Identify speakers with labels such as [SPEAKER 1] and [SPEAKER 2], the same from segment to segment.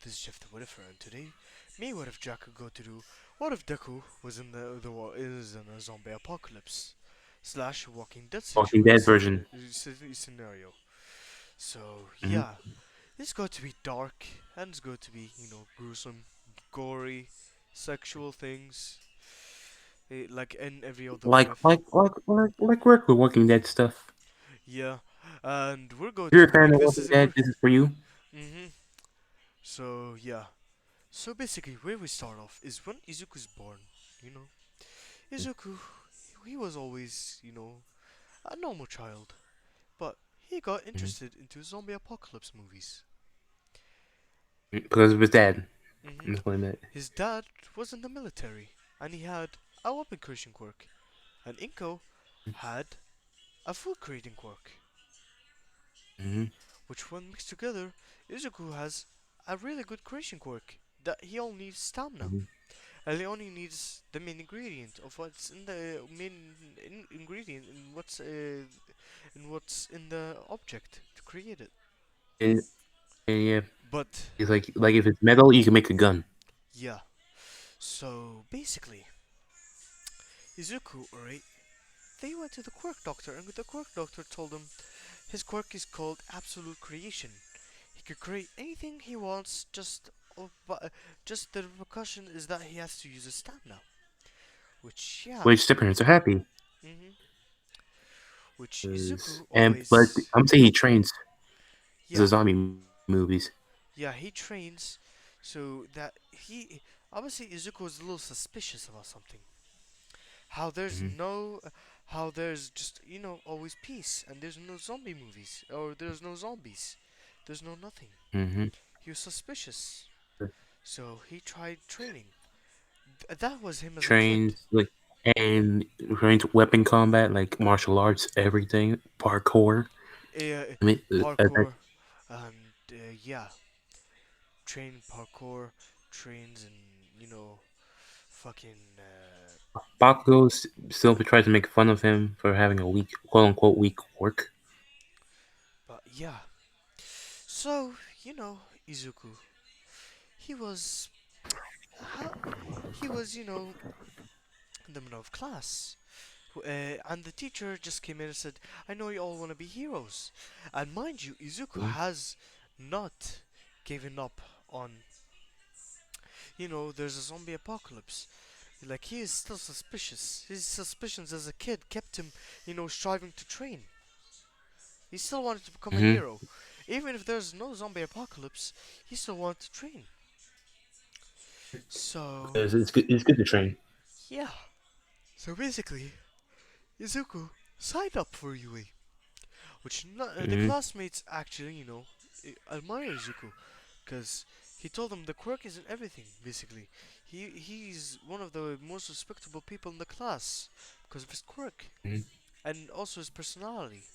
[SPEAKER 1] This is Chef the Whatifer, and today, me what if Jack could go to do? What if Deku was in is in a zombie apocalypse slash Walking Dead
[SPEAKER 2] Walking Dead version.
[SPEAKER 1] scenario? So
[SPEAKER 2] Hmm.
[SPEAKER 1] yeah, it's going to be dark and it's going to be gruesome, gory, sexual things, like in every other what
[SPEAKER 2] Like
[SPEAKER 1] if.
[SPEAKER 2] like like like work with Walking Dead stuff.
[SPEAKER 1] Yeah, and we're going
[SPEAKER 2] If you're
[SPEAKER 1] to
[SPEAKER 2] a fan
[SPEAKER 1] break
[SPEAKER 2] of
[SPEAKER 1] this.
[SPEAKER 2] Walking
[SPEAKER 1] Is
[SPEAKER 2] Dead,
[SPEAKER 1] we're
[SPEAKER 2] this is for you.
[SPEAKER 1] mhm. So yeah. So basically, where we start off is when Izuku's born. You know, Izuku, he was always, a normal child, but he got
[SPEAKER 2] Mhm.
[SPEAKER 1] interested into zombie apocalypse movies.
[SPEAKER 2] Because of his dad.
[SPEAKER 1] hmm
[SPEAKER 2] That's what I meant.
[SPEAKER 1] His dad was in the military, and he had a weapon creation quirk, and Inko had a food creating quirk,
[SPEAKER 2] Hmm.
[SPEAKER 1] which when mixed together, Izuku has a really good creation quirk that he only needs stamina.
[SPEAKER 2] Hmm.
[SPEAKER 1] And he only needs the main ingredient of what's in the main ingredient in what's in the object to create it.
[SPEAKER 2] And, yeah,
[SPEAKER 1] But
[SPEAKER 2] it's like if it's metal, you can make a gun.
[SPEAKER 1] yeah, so basically, Izuku, alright, they went to the Quirk Doctor, and the Quirk Doctor told him his quirk is called Absolute Creation. He could create anything he wants, just the repercussion is that he has to use his stamina. Which yeah,
[SPEAKER 2] Which the parents are happy.
[SPEAKER 1] hmm which
[SPEAKER 2] 'Cause-
[SPEAKER 1] Izuku
[SPEAKER 2] and but
[SPEAKER 1] always
[SPEAKER 2] I'm saying he trains the
[SPEAKER 1] yeah.
[SPEAKER 2] zombie movies.
[SPEAKER 1] Yeah, he trains so that he obviously Izuku is a little suspicious about something. How there's
[SPEAKER 2] Hmm.
[SPEAKER 1] no how there's just always peace and there's no zombie movies or there's no zombies. There's no nothing.
[SPEAKER 2] Hmm.
[SPEAKER 1] He was suspicious. So he tried training. That was him as a kid.
[SPEAKER 2] Trains and trains weapon combat, like martial arts, everything, parkour.
[SPEAKER 1] Uh,
[SPEAKER 2] I mean,
[SPEAKER 1] Parkour and yeah, train parkour, trains and fucking
[SPEAKER 2] Bakugo still tries to make fun of him for having a weak, quote unquote, weak quirk.
[SPEAKER 1] but yeah. So, Izuku, he was how he was, in the middle of class. And the teacher just came in and said, I know you all want to be heroes. And mind you, Izuku
[SPEAKER 2] Mhm.
[SPEAKER 1] has not given up on, there's a zombie apocalypse. Like, he is still suspicious. His suspicions as a kid kept him, striving to train. He still wanted to become a
[SPEAKER 2] Mhm.
[SPEAKER 1] hero. Even if there's no zombie apocalypse, he still wanted to train. So,
[SPEAKER 2] Because it's good. It's good to train.
[SPEAKER 1] yeah. So basically, Izuku signed up for UA, which the
[SPEAKER 2] Mhm.
[SPEAKER 1] classmates actually, admire Izuku, because he told them the quirk isn't everything. Basically, he's one of the most respectable people in the class because of his quirk
[SPEAKER 2] Mhm.
[SPEAKER 1] and also his personality.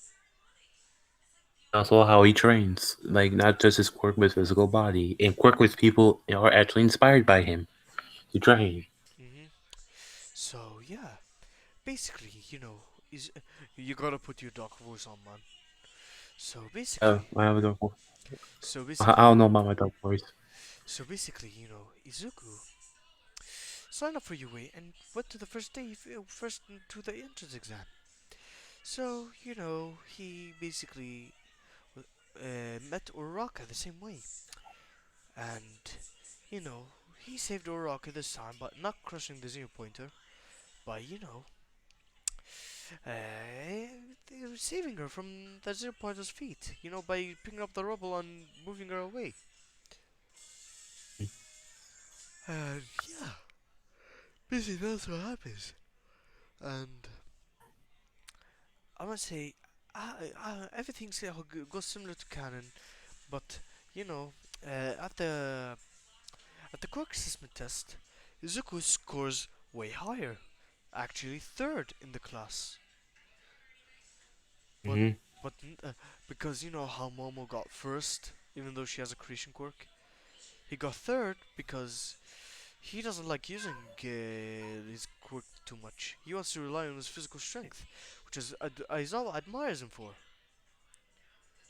[SPEAKER 2] Also, how he trains, like not just his quirk with physical body, and quirk with people are actually inspired by him to train.
[SPEAKER 1] hmm So yeah, basically, is you gotta put your dark voice on, man. So basically,
[SPEAKER 2] I have a dark voice.
[SPEAKER 1] so
[SPEAKER 2] I
[SPEAKER 1] basically,
[SPEAKER 2] don't know about my dark voice.
[SPEAKER 1] so basically, Izuku signed up for UA and went to the first day, first to the entrance exam. So, he basically met Uraraka the same way. And, you know, he saved Uraraka this time, but not crushing the zero pointer, by, saving her from the zero pointer's feet, by picking up the rubble and moving her away. And, yeah, basically that's what happens. And I must say, everything's goes similar to canon, but you know, at the quick assessment test, Izuku scores way higher, actually third in the class. But
[SPEAKER 2] Hmm.
[SPEAKER 1] but because you know how Momo got first, even though she has a creation quirk, he got third because he doesn't like using his quirk too much. He wants to rely on his physical strength, which is Aizawa admires him for.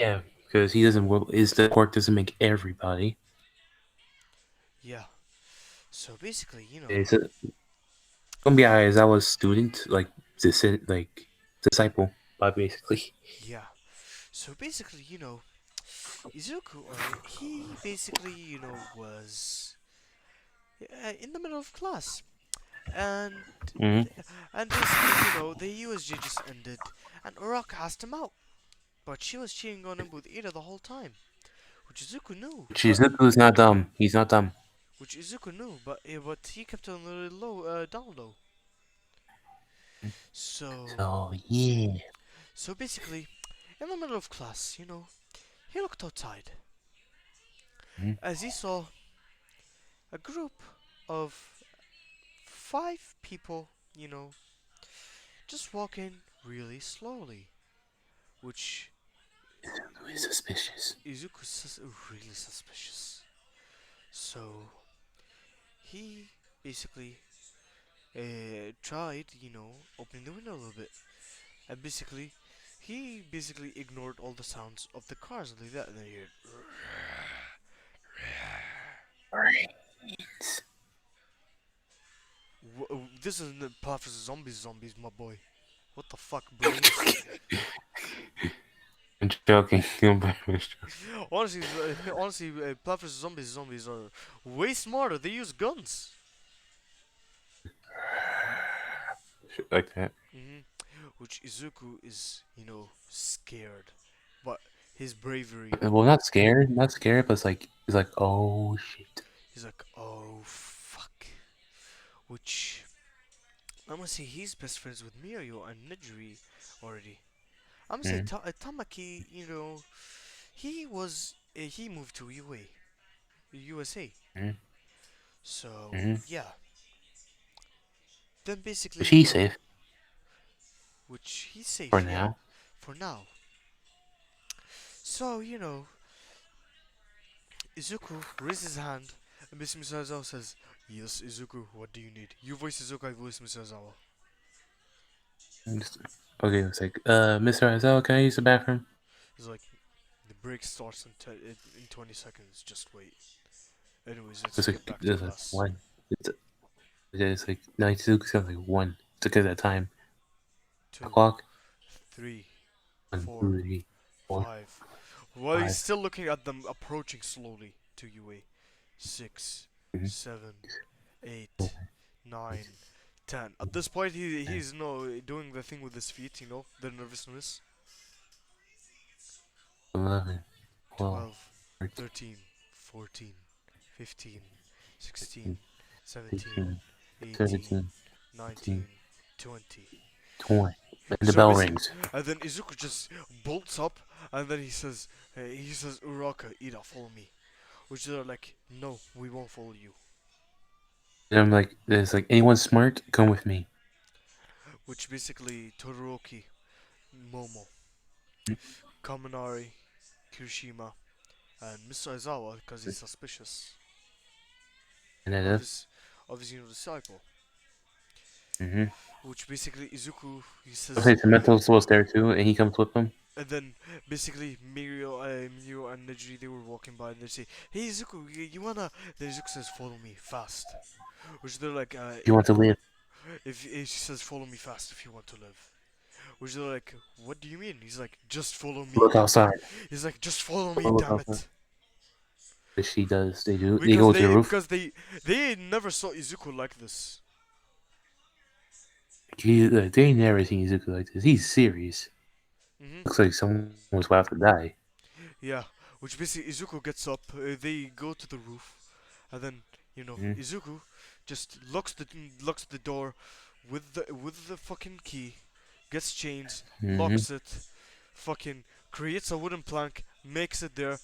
[SPEAKER 2] Yeah, because he doesn't. Is the quirk doesn't make everybody.
[SPEAKER 1] Yeah. So basically,
[SPEAKER 2] It's gonna be Aizawa's student, like like disciple, but basically.
[SPEAKER 1] yeah. So basically, Izuku, alright, he basically, was in the middle of class. And
[SPEAKER 2] Mm-hmm.
[SPEAKER 1] and basically, the USG just ended, and Uraka asked him out. But she was cheating on him with Ida the whole time, which Izuku knew, but
[SPEAKER 2] Shizuku's not dumb. He's not dumb.
[SPEAKER 1] but he kept on a little low, down low. So
[SPEAKER 2] So yeah.
[SPEAKER 1] so basically, in the middle of class, he looked outside
[SPEAKER 2] Mm-hmm.
[SPEAKER 1] as he saw a group of 5 people, just walking really slowly, which
[SPEAKER 2] Who is suspicious?
[SPEAKER 1] Izuku says really suspicious. So he basically tried, opening the window a little bit, and basically he basically ignored all the sounds of the cars like that, and then he heard,
[SPEAKER 2] Brains.
[SPEAKER 1] This isn't the Path of Zombies, my boy. What the fuck, brains?
[SPEAKER 2] I'm joking. I'm joking.
[SPEAKER 1] Honestly, Plants vs Zombies are way smarter. They use guns.
[SPEAKER 2] Shit like that.
[SPEAKER 1] hmm Which Izuku is, scared, but his bravery.
[SPEAKER 2] Well, not scared, not scared, but it's like, oh shit.
[SPEAKER 1] He's like, oh fuck. Which I'm gonna say he's best friends with Mirio and Nejiri already. I'm gonna say
[SPEAKER 2] Mm,
[SPEAKER 1] Tamaki. He moved to USA.
[SPEAKER 2] mm,
[SPEAKER 1] So
[SPEAKER 2] mm.
[SPEAKER 1] yeah. Then
[SPEAKER 2] But
[SPEAKER 1] basically,
[SPEAKER 2] she's safe
[SPEAKER 1] which he's
[SPEAKER 2] for
[SPEAKER 1] safe, yeah,
[SPEAKER 2] now.
[SPEAKER 1] for now. So Izuku raises his hand, and Miss Misazawa says, "Yes, Izuku, what do you need? You voice Izuku, I voice Misazawa."
[SPEAKER 2] Okay, it's like, Mr. Aizawa, can I use the bathroom?
[SPEAKER 1] He's like, "The break starts in 20 seconds. Just wait." Anyways, let's get back to
[SPEAKER 2] It's like
[SPEAKER 1] class.
[SPEAKER 2] one. It's, it's like, no, it's like one. It's because of that time. The
[SPEAKER 1] 2,
[SPEAKER 2] clock.
[SPEAKER 1] 3,
[SPEAKER 2] One,
[SPEAKER 1] 4,
[SPEAKER 2] two, three, four,
[SPEAKER 1] 5. While he's
[SPEAKER 2] five.
[SPEAKER 1] still looking at them approaching slowly to UA. 6,
[SPEAKER 2] Mm-hmm.
[SPEAKER 1] 7, 8, 9, 10. At this point, he's doing the thing with his feet, the nervousness.
[SPEAKER 2] 11, 12,
[SPEAKER 1] 12,
[SPEAKER 2] 13,
[SPEAKER 1] 13, 14, 15, 16,
[SPEAKER 2] 15,
[SPEAKER 1] 17,
[SPEAKER 2] 16,
[SPEAKER 1] 18,
[SPEAKER 2] 17, 18,
[SPEAKER 1] 19, 20.
[SPEAKER 2] 20. And the
[SPEAKER 1] So
[SPEAKER 2] bell
[SPEAKER 1] basically,
[SPEAKER 2] rings.
[SPEAKER 1] and then Izuku just bolts up, and then he says, Uraka, Ida, follow me. Which they're like, no, we won't follow you.
[SPEAKER 2] And I'm like, there's like, anyone smart, come with me.
[SPEAKER 1] Which basically Todoroki, Momo, Kaminari, Kirishima, and Mr. Aizawa, because he's suspicious
[SPEAKER 2] And that
[SPEAKER 1] of
[SPEAKER 2] is.
[SPEAKER 1] his disciple.
[SPEAKER 2] Mm-hmm.
[SPEAKER 1] Which basically Izuku, he says,
[SPEAKER 2] Okay, so Mentos was there too, and he comes with them.
[SPEAKER 1] and then basically Mirio and Nejiri, they were walking by, and they say, "Hey Izuku, you wanna?" Then Izuku says, "Follow me fast." Which they're like,
[SPEAKER 2] If you want to live,
[SPEAKER 1] if she says, "Follow me fast if you want to live." Which they're like, "What do you mean?" He's like, "Just follow me."
[SPEAKER 2] look outside.
[SPEAKER 1] He's like, "Just follow me,
[SPEAKER 2] Look
[SPEAKER 1] damn
[SPEAKER 2] outside.
[SPEAKER 1] it."
[SPEAKER 2] Which she does. They do. They
[SPEAKER 1] Because
[SPEAKER 2] go to the
[SPEAKER 1] they
[SPEAKER 2] roof.
[SPEAKER 1] because they never saw Izuku like this.
[SPEAKER 2] They ain't never seen Izuku like this. He's serious.
[SPEAKER 1] hmm
[SPEAKER 2] Looks like someone was about to die.
[SPEAKER 1] Yeah, which basically Izuku gets up. They go to the roof, and then
[SPEAKER 2] Mm-hmm.
[SPEAKER 1] Izuku just locks the door with the fucking key, gets chains,
[SPEAKER 2] Mm-hmm.
[SPEAKER 1] locks it, fucking creates a wooden plank, makes it there,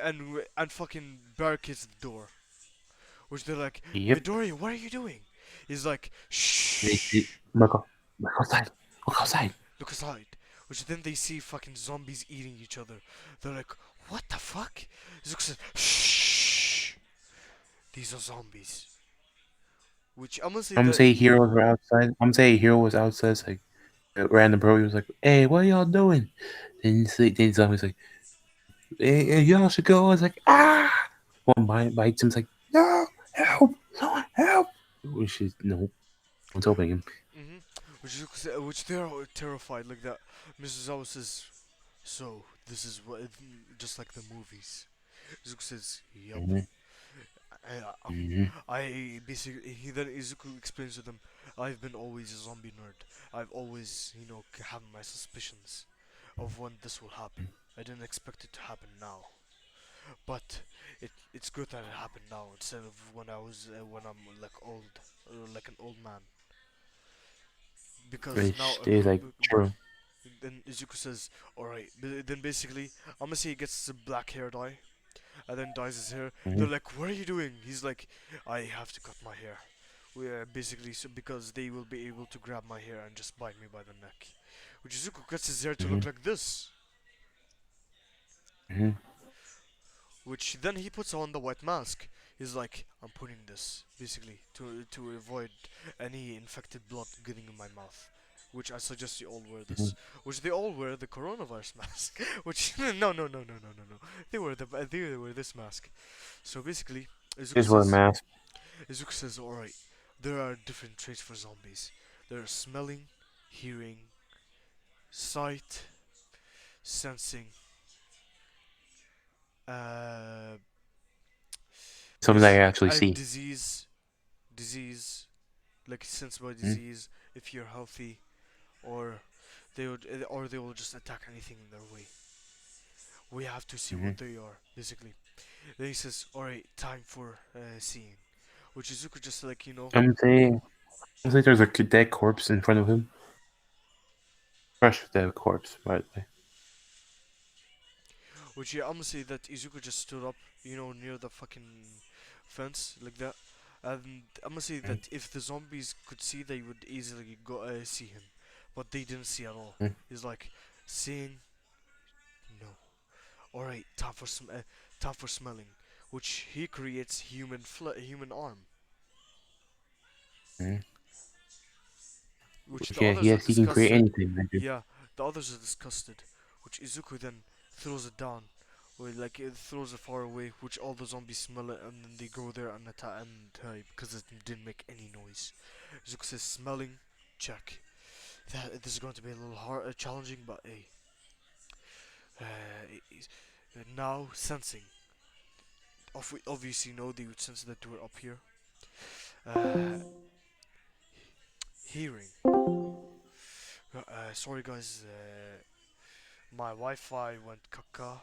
[SPEAKER 1] and fucking barricades the door. Which they're like,
[SPEAKER 2] Yep.
[SPEAKER 1] Midoriya, what are you doing? He's like,
[SPEAKER 2] They
[SPEAKER 1] shh.
[SPEAKER 2] look outside. Look outside.
[SPEAKER 1] Look aside. Which then they see fucking zombies eating each other. They're like, what the fuck? Zuko says, shh. These are zombies. Which I'm gonna say
[SPEAKER 2] I'm gonna
[SPEAKER 1] that.
[SPEAKER 2] say heroes were outside. I'm gonna say a hero was outside. It's like a random bro. He was like, "Hey, what are y'all doing?" Then zombies like, "Hey, y'all should go." I was like, "Ah!" One bites him. It's like, No, help, someone help. Which is no one's helping him.
[SPEAKER 1] Mm-hmm. Which they are terrified like that. Mrs. Zhao says, "So this is what, just like the movies." Izuku says, "Yup."
[SPEAKER 2] Hmm. Hmm.
[SPEAKER 1] I basically he then Izuku explains to them, "I've been always a zombie nerd. I've always, have my suspicions of when this will happen. I didn't expect it to happen now, but it's good that it happened now instead of when I'm like old, like an old man, because now."
[SPEAKER 2] Which is like true.
[SPEAKER 1] Then Izuku says, "Alright." Then basically, I'm gonna say he gets a black hair dye, and then dyes his hair.
[SPEAKER 2] Hmm.
[SPEAKER 1] They're like, "What are you doing?" He's like, "I have to cut my hair." We basically so because they will be able to grab my hair and just bite me by the neck. Which Izuku cuts his hair to
[SPEAKER 2] Hmm.
[SPEAKER 1] look like this.
[SPEAKER 2] Hmm.
[SPEAKER 1] Which then he puts on the white mask. He's like, "I'm putting this basically to avoid any infected blood getting in my mouth." Which I suggest you all wear
[SPEAKER 2] Hmm.
[SPEAKER 1] this. Which they all wear the coronavirus mask. Which no. They wear this mask. So basically, Izuku
[SPEAKER 2] Just wear a
[SPEAKER 1] says
[SPEAKER 2] mask.
[SPEAKER 1] Izuku says, "Alright, there are different traits for zombies. There are smelling, hearing, sight, sensing, uh,
[SPEAKER 2] Something I actually
[SPEAKER 1] and
[SPEAKER 2] see.
[SPEAKER 1] disease, like sense by
[SPEAKER 2] Hmm.
[SPEAKER 1] disease, if you're healthy, or or they will just attack anything in their way. We have to see
[SPEAKER 2] Hmm.
[SPEAKER 1] what they are, basically." Then he says, "Alright, time for seeing." Which Izuku just like,
[SPEAKER 2] I'm saying there's a dead corpse in front of him. Fresh dead corpse, by the way.
[SPEAKER 1] which yeah, I'm gonna say that Izuku just stood up, near the fucking fence like that. And I'm gonna say
[SPEAKER 2] Hmm.
[SPEAKER 1] that if the zombies could see, they would easily go see him, but they didn't see at all.
[SPEAKER 2] Hmm.
[SPEAKER 1] He's like, "Seeing, no. All right, time for smelling," which he creates human arm,
[SPEAKER 2] Hmm.
[SPEAKER 1] which the
[SPEAKER 2] Yeah,
[SPEAKER 1] others are
[SPEAKER 2] yes, he can create
[SPEAKER 1] disgusted.
[SPEAKER 2] anything. I do.
[SPEAKER 1] Yeah, the others are disgusted, which Izuku then throws it down, or like it throws it far away, which all the zombies smell it, and then they go there and attack and because it didn't make any noise. Izuku says, "Smelling, check. That this is going to be a little hard, challenging, but hey, uh, now sensing. Obviously, no, they would sense that we're up here. Uh, hearing. Sorry guys, my Wi-Fi went caca.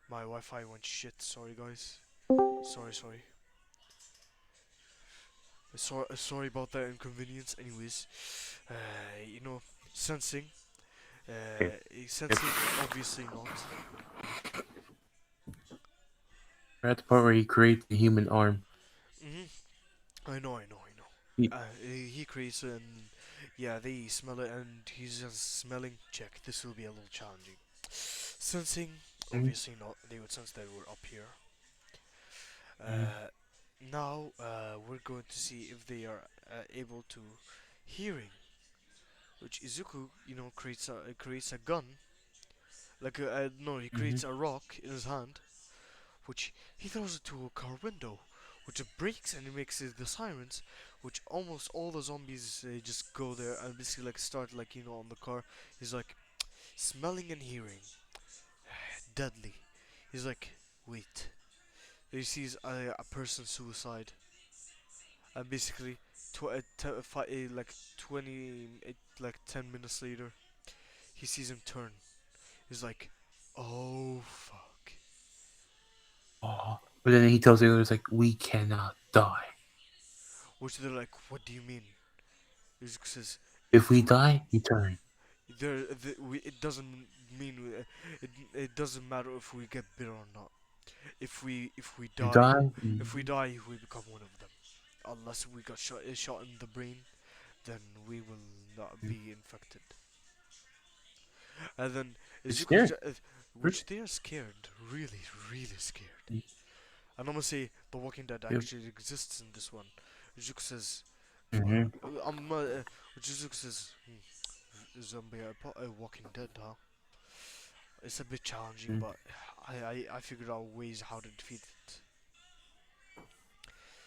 [SPEAKER 1] My Wi-Fi went shit. Sorry guys. Sorry. Sorry about that inconvenience. Anyways, uh, you know, sensing.
[SPEAKER 2] Okay. Yep.
[SPEAKER 1] Sensing. Obviously not.
[SPEAKER 2] We're at the part where he creates the human arm.
[SPEAKER 1] Mhm. I know.
[SPEAKER 2] He,
[SPEAKER 1] He creates it and yeah, they smell it and he's just smelling. Check. This will be a little challenging. Sensing.
[SPEAKER 2] hmm.
[SPEAKER 1] Obviously not. They would sense that we're up here.
[SPEAKER 2] Hmm.
[SPEAKER 1] Uh, Now we're going to see if they are able to hearing, which Izuku, creates a gun, like no, he
[SPEAKER 2] Hmm.
[SPEAKER 1] creates a rock in his hand, which he throws it to a car window, which it breaks and it makes the sirens, which almost all the zombies just go there and basically like start like on the car. He's like smelling and hearing, deadly. He's like, wait. He sees a person suicide and basically like 20 like 10 minutes later he sees him turn. He's like, "Oh fuck."
[SPEAKER 2] Oh. But then he tells the others, like, we cannot die.
[SPEAKER 1] Which they're like, "What do you mean?" Izuku says,
[SPEAKER 2] If
[SPEAKER 1] "If
[SPEAKER 2] we
[SPEAKER 1] we
[SPEAKER 2] die, you turn.
[SPEAKER 1] it doesn't mean it doesn't matter if we get bit or not. If we
[SPEAKER 2] You
[SPEAKER 1] die,
[SPEAKER 2] die.
[SPEAKER 1] we become one of them. Unless we got shot in the brain, then we will not be infected." And then
[SPEAKER 2] It's
[SPEAKER 1] Izuku,
[SPEAKER 2] scary.
[SPEAKER 1] which they are scared, really scared. And I'm gonna say The Walking Dead
[SPEAKER 2] Yep.
[SPEAKER 1] actually exists in this one. Izuku says,
[SPEAKER 2] Hmm.
[SPEAKER 1] I'm, Izuku says, zombie Walking Dead, huh? It's a bit challenging,
[SPEAKER 2] Mm.
[SPEAKER 1] but I figured out ways how to defeat it.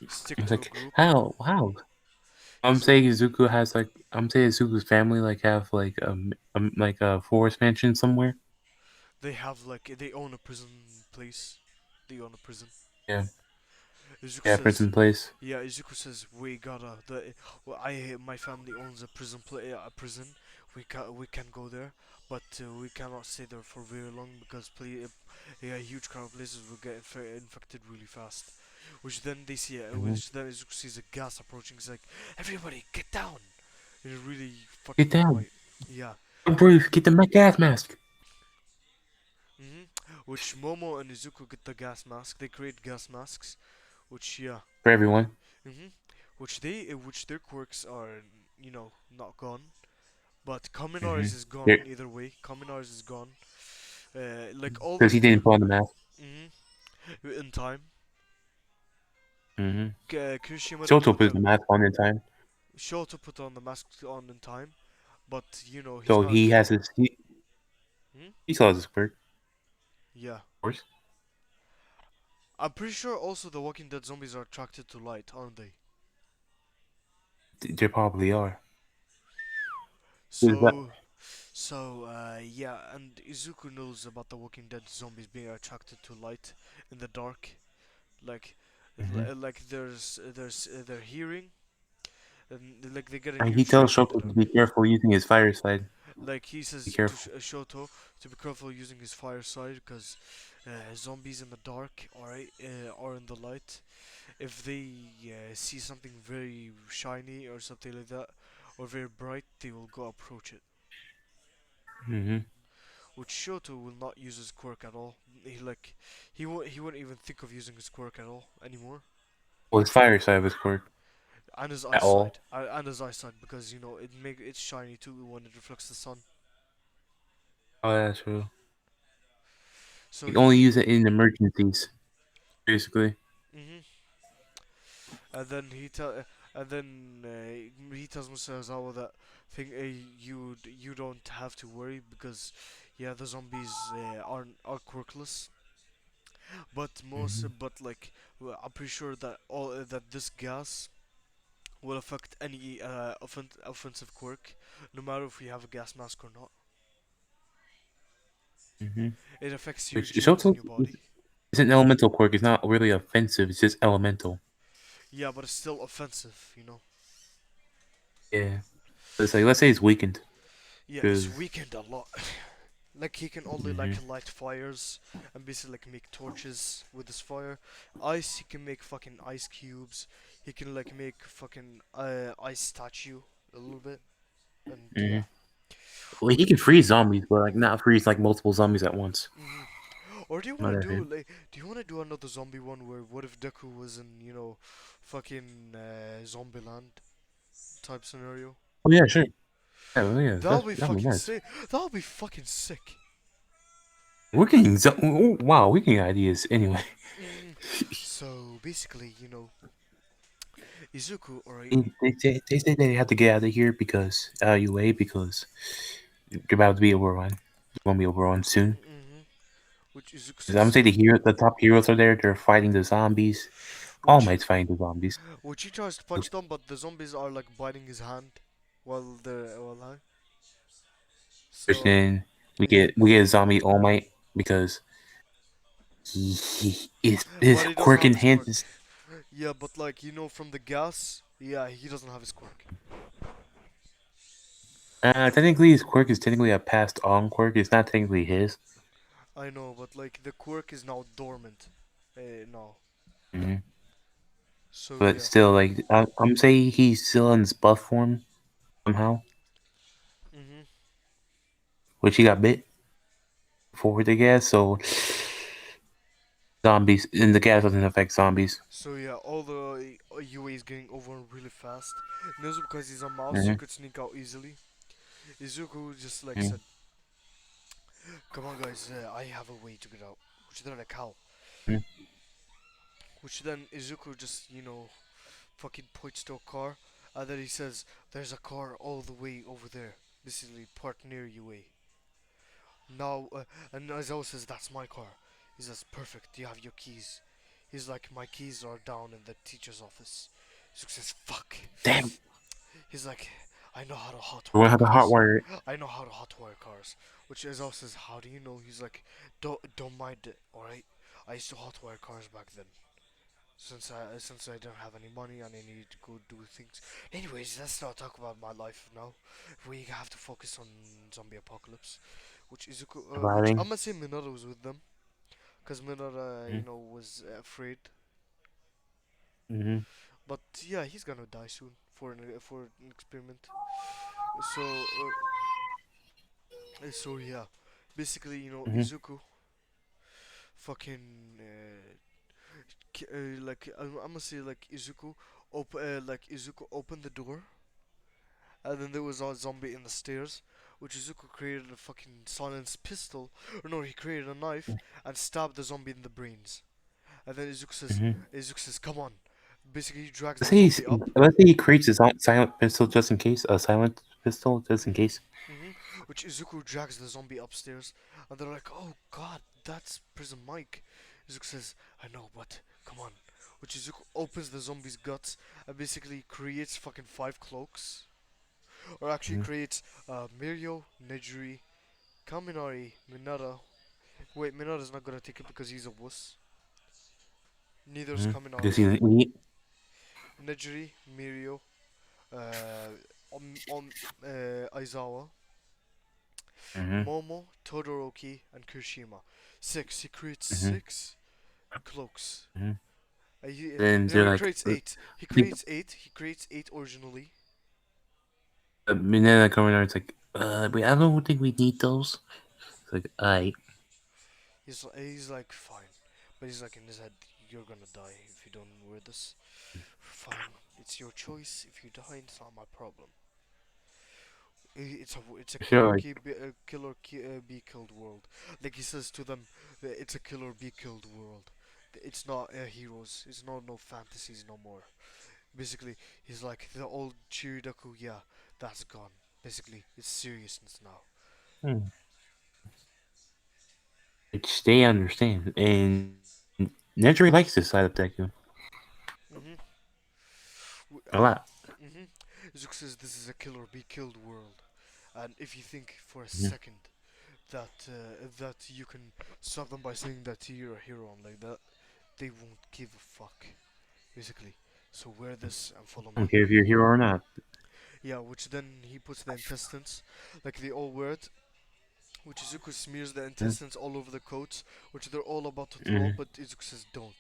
[SPEAKER 1] Stick
[SPEAKER 2] It's
[SPEAKER 1] to a
[SPEAKER 2] like
[SPEAKER 1] group.
[SPEAKER 2] how? I'm
[SPEAKER 1] So
[SPEAKER 2] saying Izuku has like I'm saying Izuku's family like have like a forest mansion somewhere.
[SPEAKER 1] they have like they own a prison place. They own a prison.
[SPEAKER 2] Yeah,
[SPEAKER 1] Izuku
[SPEAKER 2] yeah,
[SPEAKER 1] says,
[SPEAKER 2] prison place.
[SPEAKER 1] yeah. Izuku says we gotta. Well, my family owns a a prison. We can go there, but we cannot stay there for very long because a huge crowd of places will get infected really fast.
[SPEAKER 2] Hmm.
[SPEAKER 1] Which then Izuku sees a gas approaching. He's like, everybody get down! In a really
[SPEAKER 2] Get
[SPEAKER 1] fucking
[SPEAKER 2] down,
[SPEAKER 1] quiet. Yeah.
[SPEAKER 2] don't breathe. Get the gas mask
[SPEAKER 1] Which Momo and Izuku get the gas mask. They create gas masks. Which yeah.
[SPEAKER 2] for everyone.
[SPEAKER 1] hmm which their quirks are not gone. But Kaminari's is
[SPEAKER 2] Yeah,
[SPEAKER 1] gone either way. Kaminari's is gone. Like all the
[SPEAKER 2] because he didn't put on the mask.
[SPEAKER 1] hmm in time.
[SPEAKER 2] Hmm.
[SPEAKER 1] Kirishima didn't
[SPEAKER 2] Shoto
[SPEAKER 1] put
[SPEAKER 2] puts
[SPEAKER 1] the
[SPEAKER 2] the mask on in time,
[SPEAKER 1] Shoto put on the mask on in time, but he's
[SPEAKER 2] so
[SPEAKER 1] not.
[SPEAKER 2] he has his
[SPEAKER 1] Hmm?
[SPEAKER 2] he still has his quirk, of
[SPEAKER 1] Yeah,
[SPEAKER 2] course.
[SPEAKER 1] I'm pretty sure. Also, the Walking Dead zombies are attracted to light, aren't they?
[SPEAKER 2] They probably are. Is that?
[SPEAKER 1] So, yeah, and Izuku knows about the Walking Dead zombies being attracted to light in the dark. Like,
[SPEAKER 2] Hmm.
[SPEAKER 1] like their hearing, and like they get a
[SPEAKER 2] And
[SPEAKER 1] new
[SPEAKER 2] he tells
[SPEAKER 1] training in the
[SPEAKER 2] Shoto to
[SPEAKER 1] dark.
[SPEAKER 2] be careful using his fire side.
[SPEAKER 1] Like he
[SPEAKER 2] Be
[SPEAKER 1] says to
[SPEAKER 2] careful.
[SPEAKER 1] Shoto to be careful using his fire side because zombies in the dark, alright, or in the light, if they see something very shiny or something like that, or very bright, they will go approach it.
[SPEAKER 2] Hmm.
[SPEAKER 1] Which Shoto will not use his quirk at all. He wouldn't even think of using his quirk at all anymore.
[SPEAKER 2] Well, his fire side of his quirk
[SPEAKER 1] And his
[SPEAKER 2] at all.
[SPEAKER 1] eyesight, and his eyesight because it's shiny too when it reflects the sun.
[SPEAKER 2] Oh, that's true.
[SPEAKER 1] So
[SPEAKER 2] You only
[SPEAKER 1] he,
[SPEAKER 2] use it in emergencies, basically.
[SPEAKER 1] hmm and then he tells Mr. Ozawa that thing you don't have to worry because yeah the zombies are quirkless,
[SPEAKER 2] Hmm.
[SPEAKER 1] I'm pretty sure that all that this gas will affect any offensive quirk, no matter if you have a gas mask or not.
[SPEAKER 2] Hmm.
[SPEAKER 1] It affects your
[SPEAKER 2] Which
[SPEAKER 1] genes in
[SPEAKER 2] Shoto
[SPEAKER 1] your body.
[SPEAKER 2] is an elemental quirk. It's not really offensive. It's just elemental.
[SPEAKER 1] Yeah, but it's still offensive.
[SPEAKER 2] Yeah. It's like let's say it's weakened
[SPEAKER 1] Yeah, it's
[SPEAKER 2] because.
[SPEAKER 1] weakened a lot. Like he can only
[SPEAKER 2] Hmm.
[SPEAKER 1] like light fires and basically like make torches with his fire. Ice, he can make fucking ice cubes. He can like make fucking ice statue a little bit. And
[SPEAKER 2] Hmm.
[SPEAKER 1] yeah.
[SPEAKER 2] Well, he
[SPEAKER 1] What?
[SPEAKER 2] can freeze zombies, but like not freeze like multiple zombies at once.
[SPEAKER 1] hmm Or do you
[SPEAKER 2] On
[SPEAKER 1] want
[SPEAKER 2] the
[SPEAKER 1] to
[SPEAKER 2] other
[SPEAKER 1] do
[SPEAKER 2] hand.
[SPEAKER 1] like do you want to do another zombie one where what if Deku was in fucking Zombieland type scenario?
[SPEAKER 2] Oh yeah, sure. Yeah, well, yeah,
[SPEAKER 1] That'll be
[SPEAKER 2] that'd be
[SPEAKER 1] fucking
[SPEAKER 2] nice.
[SPEAKER 1] sick. That'll be fucking sick.
[SPEAKER 2] We're getting wow, we're getting ideas anyway.
[SPEAKER 1] Mm. So basically, Izuku, alright.
[SPEAKER 2] They say they have to get out of here because UA because they're about to be overrun. It's gonna be overrun soon.
[SPEAKER 1] hmm Which Izuku
[SPEAKER 2] 'Cause I'm gonna
[SPEAKER 1] says,
[SPEAKER 2] say the top heroes are there. They're fighting the zombies. All
[SPEAKER 1] which
[SPEAKER 2] Might's fighting the zombies.
[SPEAKER 1] which he tries to punch them, but the zombies are like biting his hand while they're high.
[SPEAKER 2] Which
[SPEAKER 1] So
[SPEAKER 2] then
[SPEAKER 1] yeah,
[SPEAKER 2] we get a zombie All Might because he is
[SPEAKER 1] but
[SPEAKER 2] his
[SPEAKER 1] he doesn't
[SPEAKER 2] quirk
[SPEAKER 1] have his
[SPEAKER 2] enhances.
[SPEAKER 1] quirk. Yeah, but like from the gas, yeah, he doesn't have his quirk.
[SPEAKER 2] Technically, his quirk is technically a passed on quirk. It's not technically his.
[SPEAKER 1] I know, but like the quirk is now dormant. No.
[SPEAKER 2] Hmm.
[SPEAKER 1] So
[SPEAKER 2] But
[SPEAKER 1] yeah.
[SPEAKER 2] still, like I'm saying, he's still in his buff form somehow,
[SPEAKER 1] Mhm.
[SPEAKER 2] which he got bit before the gas. So zombies and the gas doesn't affect zombies.
[SPEAKER 1] So yeah, all the UA is getting over really fast. And also because he's a mouse, he
[SPEAKER 2] Hmm.
[SPEAKER 1] could sneak out easily. Izuku just like
[SPEAKER 2] Hmm.
[SPEAKER 1] said, "Come on, guys, I have a way to get out." Which then like how? Which then Izuku just fucking points to a car, and then he says, "There's a car all the way over there. basically parked near UA. Now, and Aizawa says, "That's my car." He says, "Perfect, do you have your keys?" He's like, "My keys are down in the teacher's office." Izuku says, "Fuck."
[SPEAKER 2] Damn.
[SPEAKER 1] He's like, "I know how to
[SPEAKER 2] We want
[SPEAKER 1] hotwire
[SPEAKER 2] to have the hot
[SPEAKER 1] cars.
[SPEAKER 2] wire.
[SPEAKER 1] I know how to hotwire cars." Which Aizawa says, "How do you know?" He's like, "Don't mind it, alright? I used to hotwire cars back then. Since I don't have any money and I need to go do things. Anyways, let's not talk about my life now. We have to focus on zombie apocalypse, which
[SPEAKER 2] Surviving.
[SPEAKER 1] I'm gonna say Minota was with them, cause Minota,
[SPEAKER 2] Mm-hmm.
[SPEAKER 1] was afraid.
[SPEAKER 2] Mm-hmm.
[SPEAKER 1] But yeah, he's gonna die soon for an experiment. So so yeah, basically,
[SPEAKER 2] Mm-hmm.
[SPEAKER 1] Izuku fucking like I'm gonna say like Izuku opened the door, and then there was a zombie in the stairs, which Izuku created a fucking silence pistol, or no, he created a knife and stabbed the zombie in the brains. And then
[SPEAKER 2] Mm-hmm.
[SPEAKER 1] Izuku says, "Come on." Basically, he drags
[SPEAKER 2] Let's
[SPEAKER 1] the
[SPEAKER 2] say he's,
[SPEAKER 1] zombie up.
[SPEAKER 2] let's say he creates his own silent pistol just in case. A silent pistol just in
[SPEAKER 1] Mhm.
[SPEAKER 2] case.
[SPEAKER 1] Which Izuku drags the zombie upstairs, and they're like, "Oh God, that's Prison Mike." Izuku says, "I know, but come on." Which Izuku opens the zombie's guts and basically creates fucking five cloaks, or actually
[SPEAKER 2] Mm-hmm.
[SPEAKER 1] creates Mirio, Nejuri, Kaminari, Minata. Wait, Minata's not gonna take it because he's a wuss. Neither's
[SPEAKER 2] Mm-hmm. Because
[SPEAKER 1] Kaminari.
[SPEAKER 2] he's an idiot.
[SPEAKER 1] Nejuri, Mirio, uh, Aizawa,
[SPEAKER 2] Mm-hmm.
[SPEAKER 1] Momo, Todoroki, and Kirishima. Six. He creates
[SPEAKER 2] Mm-hmm.
[SPEAKER 1] six cloaks.
[SPEAKER 2] Mm-hmm. Then
[SPEAKER 1] No,
[SPEAKER 2] they're
[SPEAKER 1] he
[SPEAKER 2] like,
[SPEAKER 1] creates eight. He
[SPEAKER 2] I think
[SPEAKER 1] creates eight. He creates eight originally.
[SPEAKER 2] Banana coming out. It's like, I don't think we need those. It's like, I.
[SPEAKER 1] He's like fine, but he's like in his head, "You're gonna die if you don't wear this." Fine, it's your choice. If you die, it's not my problem. It's a kill
[SPEAKER 2] Sure,
[SPEAKER 1] or
[SPEAKER 2] like,
[SPEAKER 1] be killed world. Like he says to them, it's a kill or be killed world. It's not heroes. It's not no fantasies no more. Basically, he's like the old Chiridaku. Yeah, that's gone. Basically, it's seriousness now.
[SPEAKER 2] hmm, which they understand. And Nedry likes this side of Deku
[SPEAKER 1] Mhm.
[SPEAKER 2] a lot.
[SPEAKER 1] Mhm. Zook says this is a kill or be killed world, and if you think for a
[SPEAKER 2] Mm-hmm.
[SPEAKER 1] second that you can stop them by saying that you're a hero and like that, they won't give a fuck. Basically, so wear this and follow
[SPEAKER 2] I don't
[SPEAKER 1] me.
[SPEAKER 2] care if you're a hero or not.
[SPEAKER 1] Yeah, which then he puts the intestines, like they all wear it. Which Izuku smears the intestines all over the coats, which they're all about to throw,
[SPEAKER 2] Mm-hmm.
[SPEAKER 1] but Izuku says, "Don't.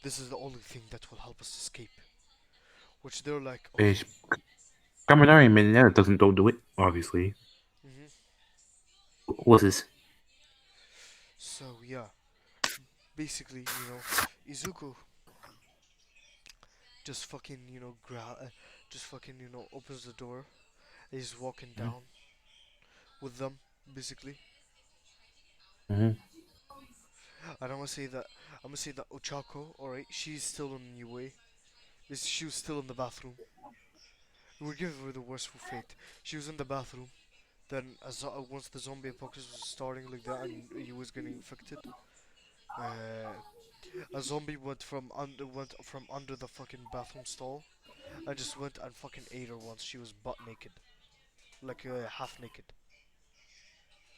[SPEAKER 1] This is the only thing that will help us escape." Which they're like,
[SPEAKER 2] Which
[SPEAKER 1] "Okay."
[SPEAKER 2] Kaminari and Mineta doesn't don't do it, obviously.
[SPEAKER 1] hmm
[SPEAKER 2] What's this?
[SPEAKER 1] So yeah, basically, Izuku just fucking, just fucking, opens the door. And he's walking down with them, basically.
[SPEAKER 2] Mm-hmm.
[SPEAKER 1] And I'm gonna say that Ochako, alright, she's still in UA. She was still in the bathroom. We're giving her the worst fate. She was in the bathroom. Then, once the zombie apocalypse was starting like that, and he was getting infected, uh, a zombie went from under the fucking bathroom stall, and just went and fucking ate her once she was butt naked, like half naked.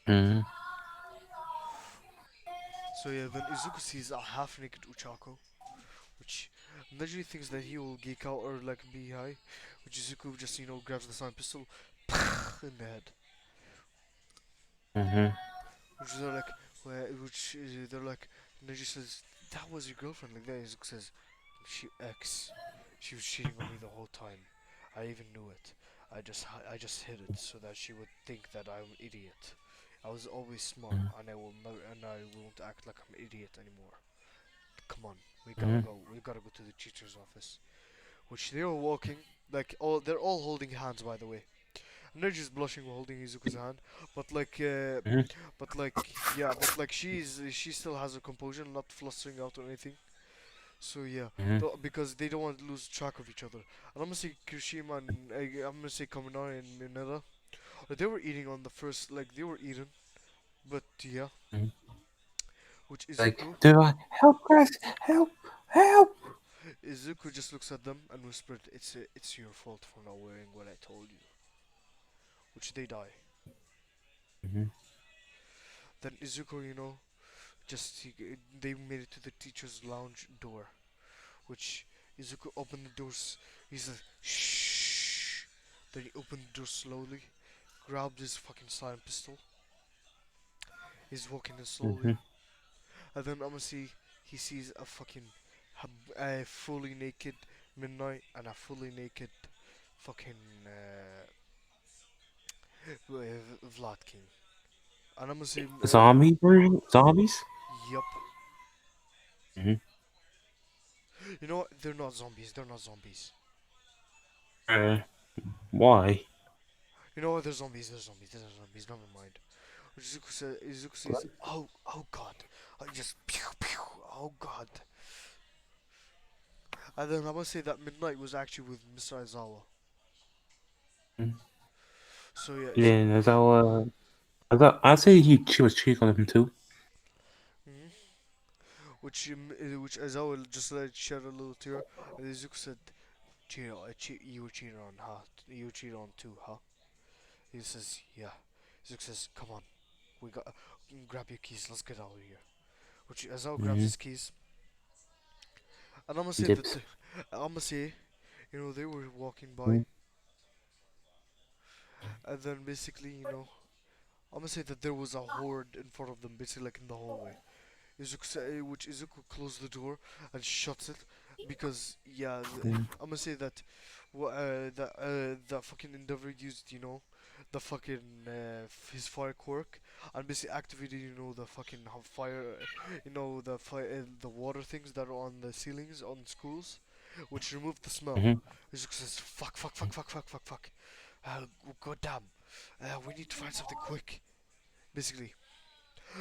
[SPEAKER 2] Mm-hmm.
[SPEAKER 1] So yeah, then Izuku sees a half naked Uchako, which Najiri thinks that he will geek out or like be high, which Izuku just grabs the sniper pistol in the head.
[SPEAKER 2] Mm-hmm.
[SPEAKER 1] Which they're like, they're like, Neji says, "That was your girlfriend." Like that, Izuku says, "She ex, she was cheating on me the whole time. I even knew it. I just hid it so that she would think that I'm an idiot. I was always smart, and I won't act like I'm an idiot anymore. Come on, we gotta
[SPEAKER 2] Mm-hmm.
[SPEAKER 1] go. We gotta go to the teacher's office." Which they are walking, like they're all holding hands, by the way. Neji's blushing while holding Izuku's hand, but but like she still has her composure, not flustering out or anything. So yeah,
[SPEAKER 2] Mm-hmm.
[SPEAKER 1] because they don't want to lose track of each other. And I'm gonna say Kirishima and I'm gonna say Kaminari and Mineta They were eating on the first, like they were eating, but yeah,
[SPEAKER 2] Mhm.
[SPEAKER 1] which
[SPEAKER 2] Like,
[SPEAKER 1] Izuku,
[SPEAKER 2] do I help, Chris? Help, help.
[SPEAKER 1] Izuku just looks at them and whispered, "It's your fault for not wearing what I told you." Which they die.
[SPEAKER 2] Hmm.
[SPEAKER 1] Then Izuku, they made it to the teacher's lounge door, which Izuku opened the doors. He said, "Shh." Then he opened the door slowly, grabbed his fucking silent pistol. He's walking in slowly,
[SPEAKER 2] Hmm.
[SPEAKER 1] and then I'ma see he sees a fully naked Midnight and a fully naked fucking Vlad King. And I'ma see,
[SPEAKER 2] Zombie version? Zombies?
[SPEAKER 1] yup.
[SPEAKER 2] Hmm.
[SPEAKER 1] You know what? They're not zombies. They're not zombies.
[SPEAKER 2] Uh, why?
[SPEAKER 1] You know what? They're zombies. They're zombies. They're zombies. Never mind. Izuku says, oh god. I just, pew, pew, oh god. And then I must say that Midnight was actually with Mr. Aizawa.
[SPEAKER 2] Mhm.
[SPEAKER 1] So yeah, Izuku.
[SPEAKER 2] Then I'd say she was cheating on him too.
[SPEAKER 1] Mhm. Which Aizawa just let shed a little tear. And Izuku said, you were cheating on, huh? You were cheating on too, huh? He says, yeah. Izuku says, come on. We got, grab your keys. Let's get out of here. Which Aizawa grabs
[SPEAKER 2] Hmm.
[SPEAKER 1] his keys. And I'm gonna say that,
[SPEAKER 2] Dips.
[SPEAKER 1] I'm gonna say, they were walking by.
[SPEAKER 2] Hmm.
[SPEAKER 1] And then basically, I'm gonna say that there was a horde in front of them, basically like in the hallway. Which Izuku closed the door and shuts it because yeah, I'm gonna say that that fucking Endeavor used the fucking his fire quirk and basically activated the fucking fire the water things that are on the ceilings on schools, which removed the smell.
[SPEAKER 2] Hmm.
[SPEAKER 1] Izuku says fuck fuck fuck fuck fuck fuck fuck, god damn, we need to find something quick. Basically,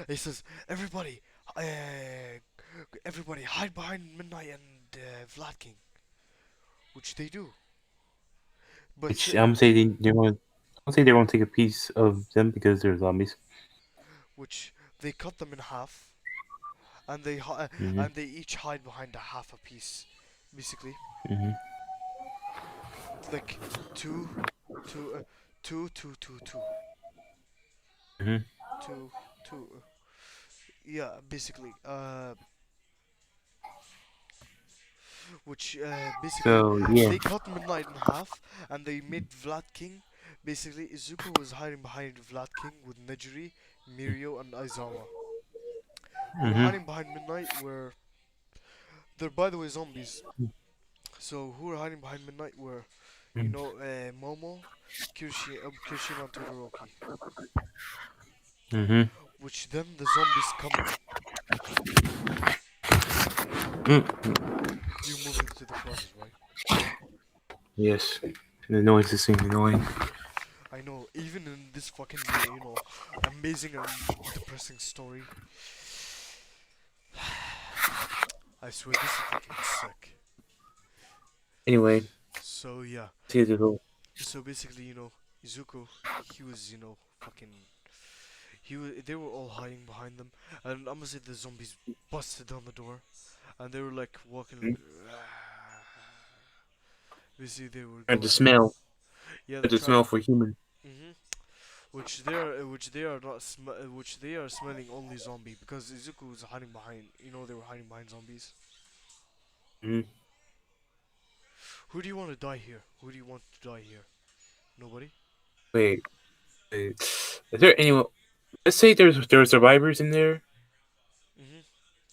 [SPEAKER 1] he says, uh, everybody hide behind Midnight and Vlad King, which they do. But
[SPEAKER 2] Which I'm gonna say I'm gonna say they won't take a piece of them because they're zombies.
[SPEAKER 1] which they cut them in half,
[SPEAKER 2] Hmm.
[SPEAKER 1] and they each hide behind a half a piece, basically,
[SPEAKER 2] Hmm.
[SPEAKER 1] like two, two, two,
[SPEAKER 2] Hmm.
[SPEAKER 1] two, two. Yeah, basically. Which basically
[SPEAKER 2] So yeah.
[SPEAKER 1] they cut Midnight in half, and they made Vlad King. Basically, Izuku was hiding behind Vlad King with Nejiri, Mirio, and Aizawa. Who were
[SPEAKER 2] Hmm.
[SPEAKER 1] hiding behind Midnight were they're by the way zombies. So who were hiding behind Midnight were, Momo, Kirishima, and Todoroki.
[SPEAKER 2] Hmm.
[SPEAKER 1] Which then the zombies come in.
[SPEAKER 2] Mm.
[SPEAKER 1] You're moving to the closet, right?
[SPEAKER 2] Yes. The noise is seeming annoying.
[SPEAKER 1] I know. Even in this fucking amazing and depressing story, I swear this is fucking sick.
[SPEAKER 2] Anyway,
[SPEAKER 1] So yeah.
[SPEAKER 2] see the whole.
[SPEAKER 1] So basically, Izuku, he was, fucking. They were all hiding behind them, and I'm gonna say the zombies busted down the door, and they were like walking like. Basically, they were
[SPEAKER 2] And the
[SPEAKER 1] going.
[SPEAKER 2] smell.
[SPEAKER 1] Yeah, they're
[SPEAKER 2] The
[SPEAKER 1] trying.
[SPEAKER 2] smell for human.
[SPEAKER 1] Mhm. Which they are not which they are smelling only zombie because Izuku was hiding behind. They were hiding behind zombies.
[SPEAKER 2] Hmm.
[SPEAKER 1] Who do you want to die here? Who do you want to die here? Nobody.
[SPEAKER 2] Wait, wait. Is there anyone? Let's say there are survivors in there.
[SPEAKER 1] Mhm.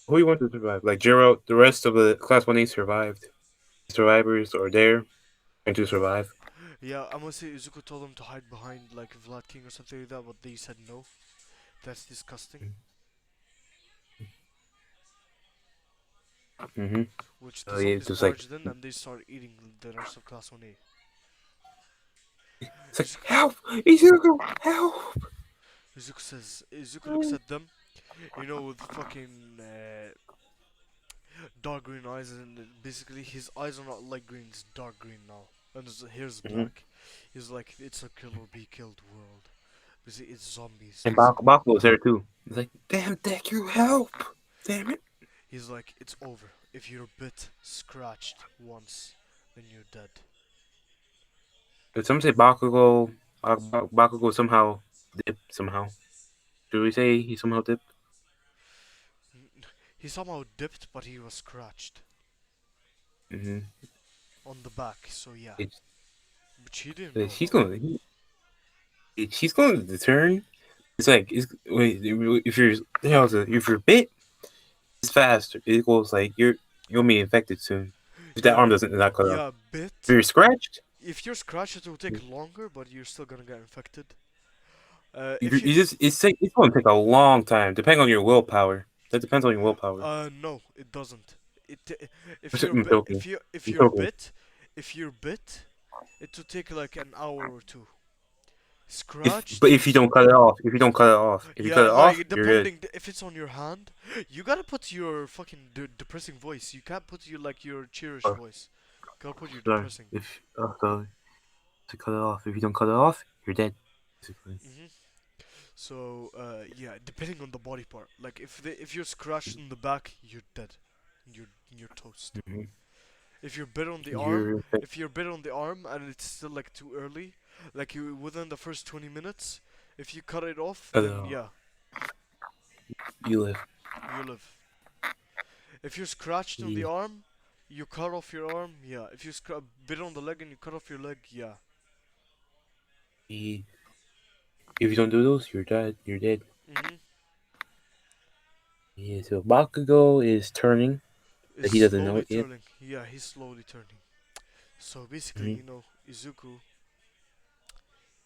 [SPEAKER 2] Who you want to survive? Like Jiro, the rest of the class 1A survived. Survivors are there and to survive.
[SPEAKER 1] Yeah, I'm gonna say Izuku told them to hide behind like Vlad King or something like that, but they said no. That's disgusting.
[SPEAKER 2] Mm-hmm.
[SPEAKER 1] Which the
[SPEAKER 2] So yeah,
[SPEAKER 1] zombies
[SPEAKER 2] just like
[SPEAKER 1] barged in and they started eating the rest of Class 1A.
[SPEAKER 2] it's like help, Izuku, help.
[SPEAKER 1] Izuku looks at them, with fucking dark green eyes, and basically his eyes are not light green, it's dark green now. and his hair's
[SPEAKER 2] Hmm.
[SPEAKER 1] black. He's like, it's a kill or be killed world. Basically, it's zombies,
[SPEAKER 2] And
[SPEAKER 1] basically.
[SPEAKER 2] Bakugo was there too. He's like, damn, Deku, help! Damn it!
[SPEAKER 1] He's like, it's over. If you're bit, scratched once, then you're dead.
[SPEAKER 2] Did some say Bakugo somehow dipped somehow? Should we say he somehow dipped?
[SPEAKER 1] He somehow dipped, but he was scratched
[SPEAKER 2] Mm-hmm.
[SPEAKER 1] on the back, so yeah.
[SPEAKER 2] It's,
[SPEAKER 1] Which he didn't know
[SPEAKER 2] he's
[SPEAKER 1] about.
[SPEAKER 2] going. He's going to turn. It's like wait, if you're if you're bit, it's faster. It goes like you'll be infected soon. If that
[SPEAKER 1] Yeah,
[SPEAKER 2] arm doesn't not cut off.
[SPEAKER 1] yeah,
[SPEAKER 2] If
[SPEAKER 1] bit.
[SPEAKER 2] you're scratched,
[SPEAKER 1] If you're scratched, it will take longer, but you're still gonna get infected. If you,
[SPEAKER 2] you just it's going to take a long time, depending on your willpower. That depends on your willpower.
[SPEAKER 1] no, it doesn't. It, if you're
[SPEAKER 2] I'm
[SPEAKER 1] bit,
[SPEAKER 2] joking.
[SPEAKER 1] if
[SPEAKER 2] I'm
[SPEAKER 1] you're
[SPEAKER 2] joking.
[SPEAKER 1] bit, if you're bit, it will take like an hour or two.
[SPEAKER 2] But
[SPEAKER 1] Scratched,
[SPEAKER 2] if you don't cut it off, if you cut
[SPEAKER 1] yeah,
[SPEAKER 2] it off,
[SPEAKER 1] like
[SPEAKER 2] you're good.
[SPEAKER 1] depending if it's on your hand, you gotta put your fucking depressing voice. You can't put your like your cheerish
[SPEAKER 2] Oh,
[SPEAKER 1] voice. Gotta put your
[SPEAKER 2] sorry.
[SPEAKER 1] depressing.
[SPEAKER 2] If so to cut it off, if you don't cut it off, you're dead. Basically.
[SPEAKER 1] hmm So yeah, depending on the body part. Like if you're scratched in the back, you're dead. You're toast.
[SPEAKER 2] Hmm.
[SPEAKER 1] If you're bit on the arm,
[SPEAKER 2] You're
[SPEAKER 1] if you're bit on the arm and it's still like too early, like you within the first 20 minutes, if you cut it off,
[SPEAKER 2] cut it
[SPEAKER 1] then
[SPEAKER 2] off.
[SPEAKER 1] yeah,
[SPEAKER 2] You live.
[SPEAKER 1] you live. If you're scratched on the
[SPEAKER 2] Yeah.
[SPEAKER 1] arm, you cut off your arm, yeah. If you bit on the leg and you cut off your leg, yeah.
[SPEAKER 2] If you don't do those, you're dead. You're dead.
[SPEAKER 1] Mhm.
[SPEAKER 2] Yeah. So Bakugo is turning,
[SPEAKER 1] Is
[SPEAKER 2] but he doesn't know
[SPEAKER 1] slowly
[SPEAKER 2] it yet.
[SPEAKER 1] turning. Yeah, he's slowly turning. So basically,
[SPEAKER 2] Hmm.
[SPEAKER 1] Izuku.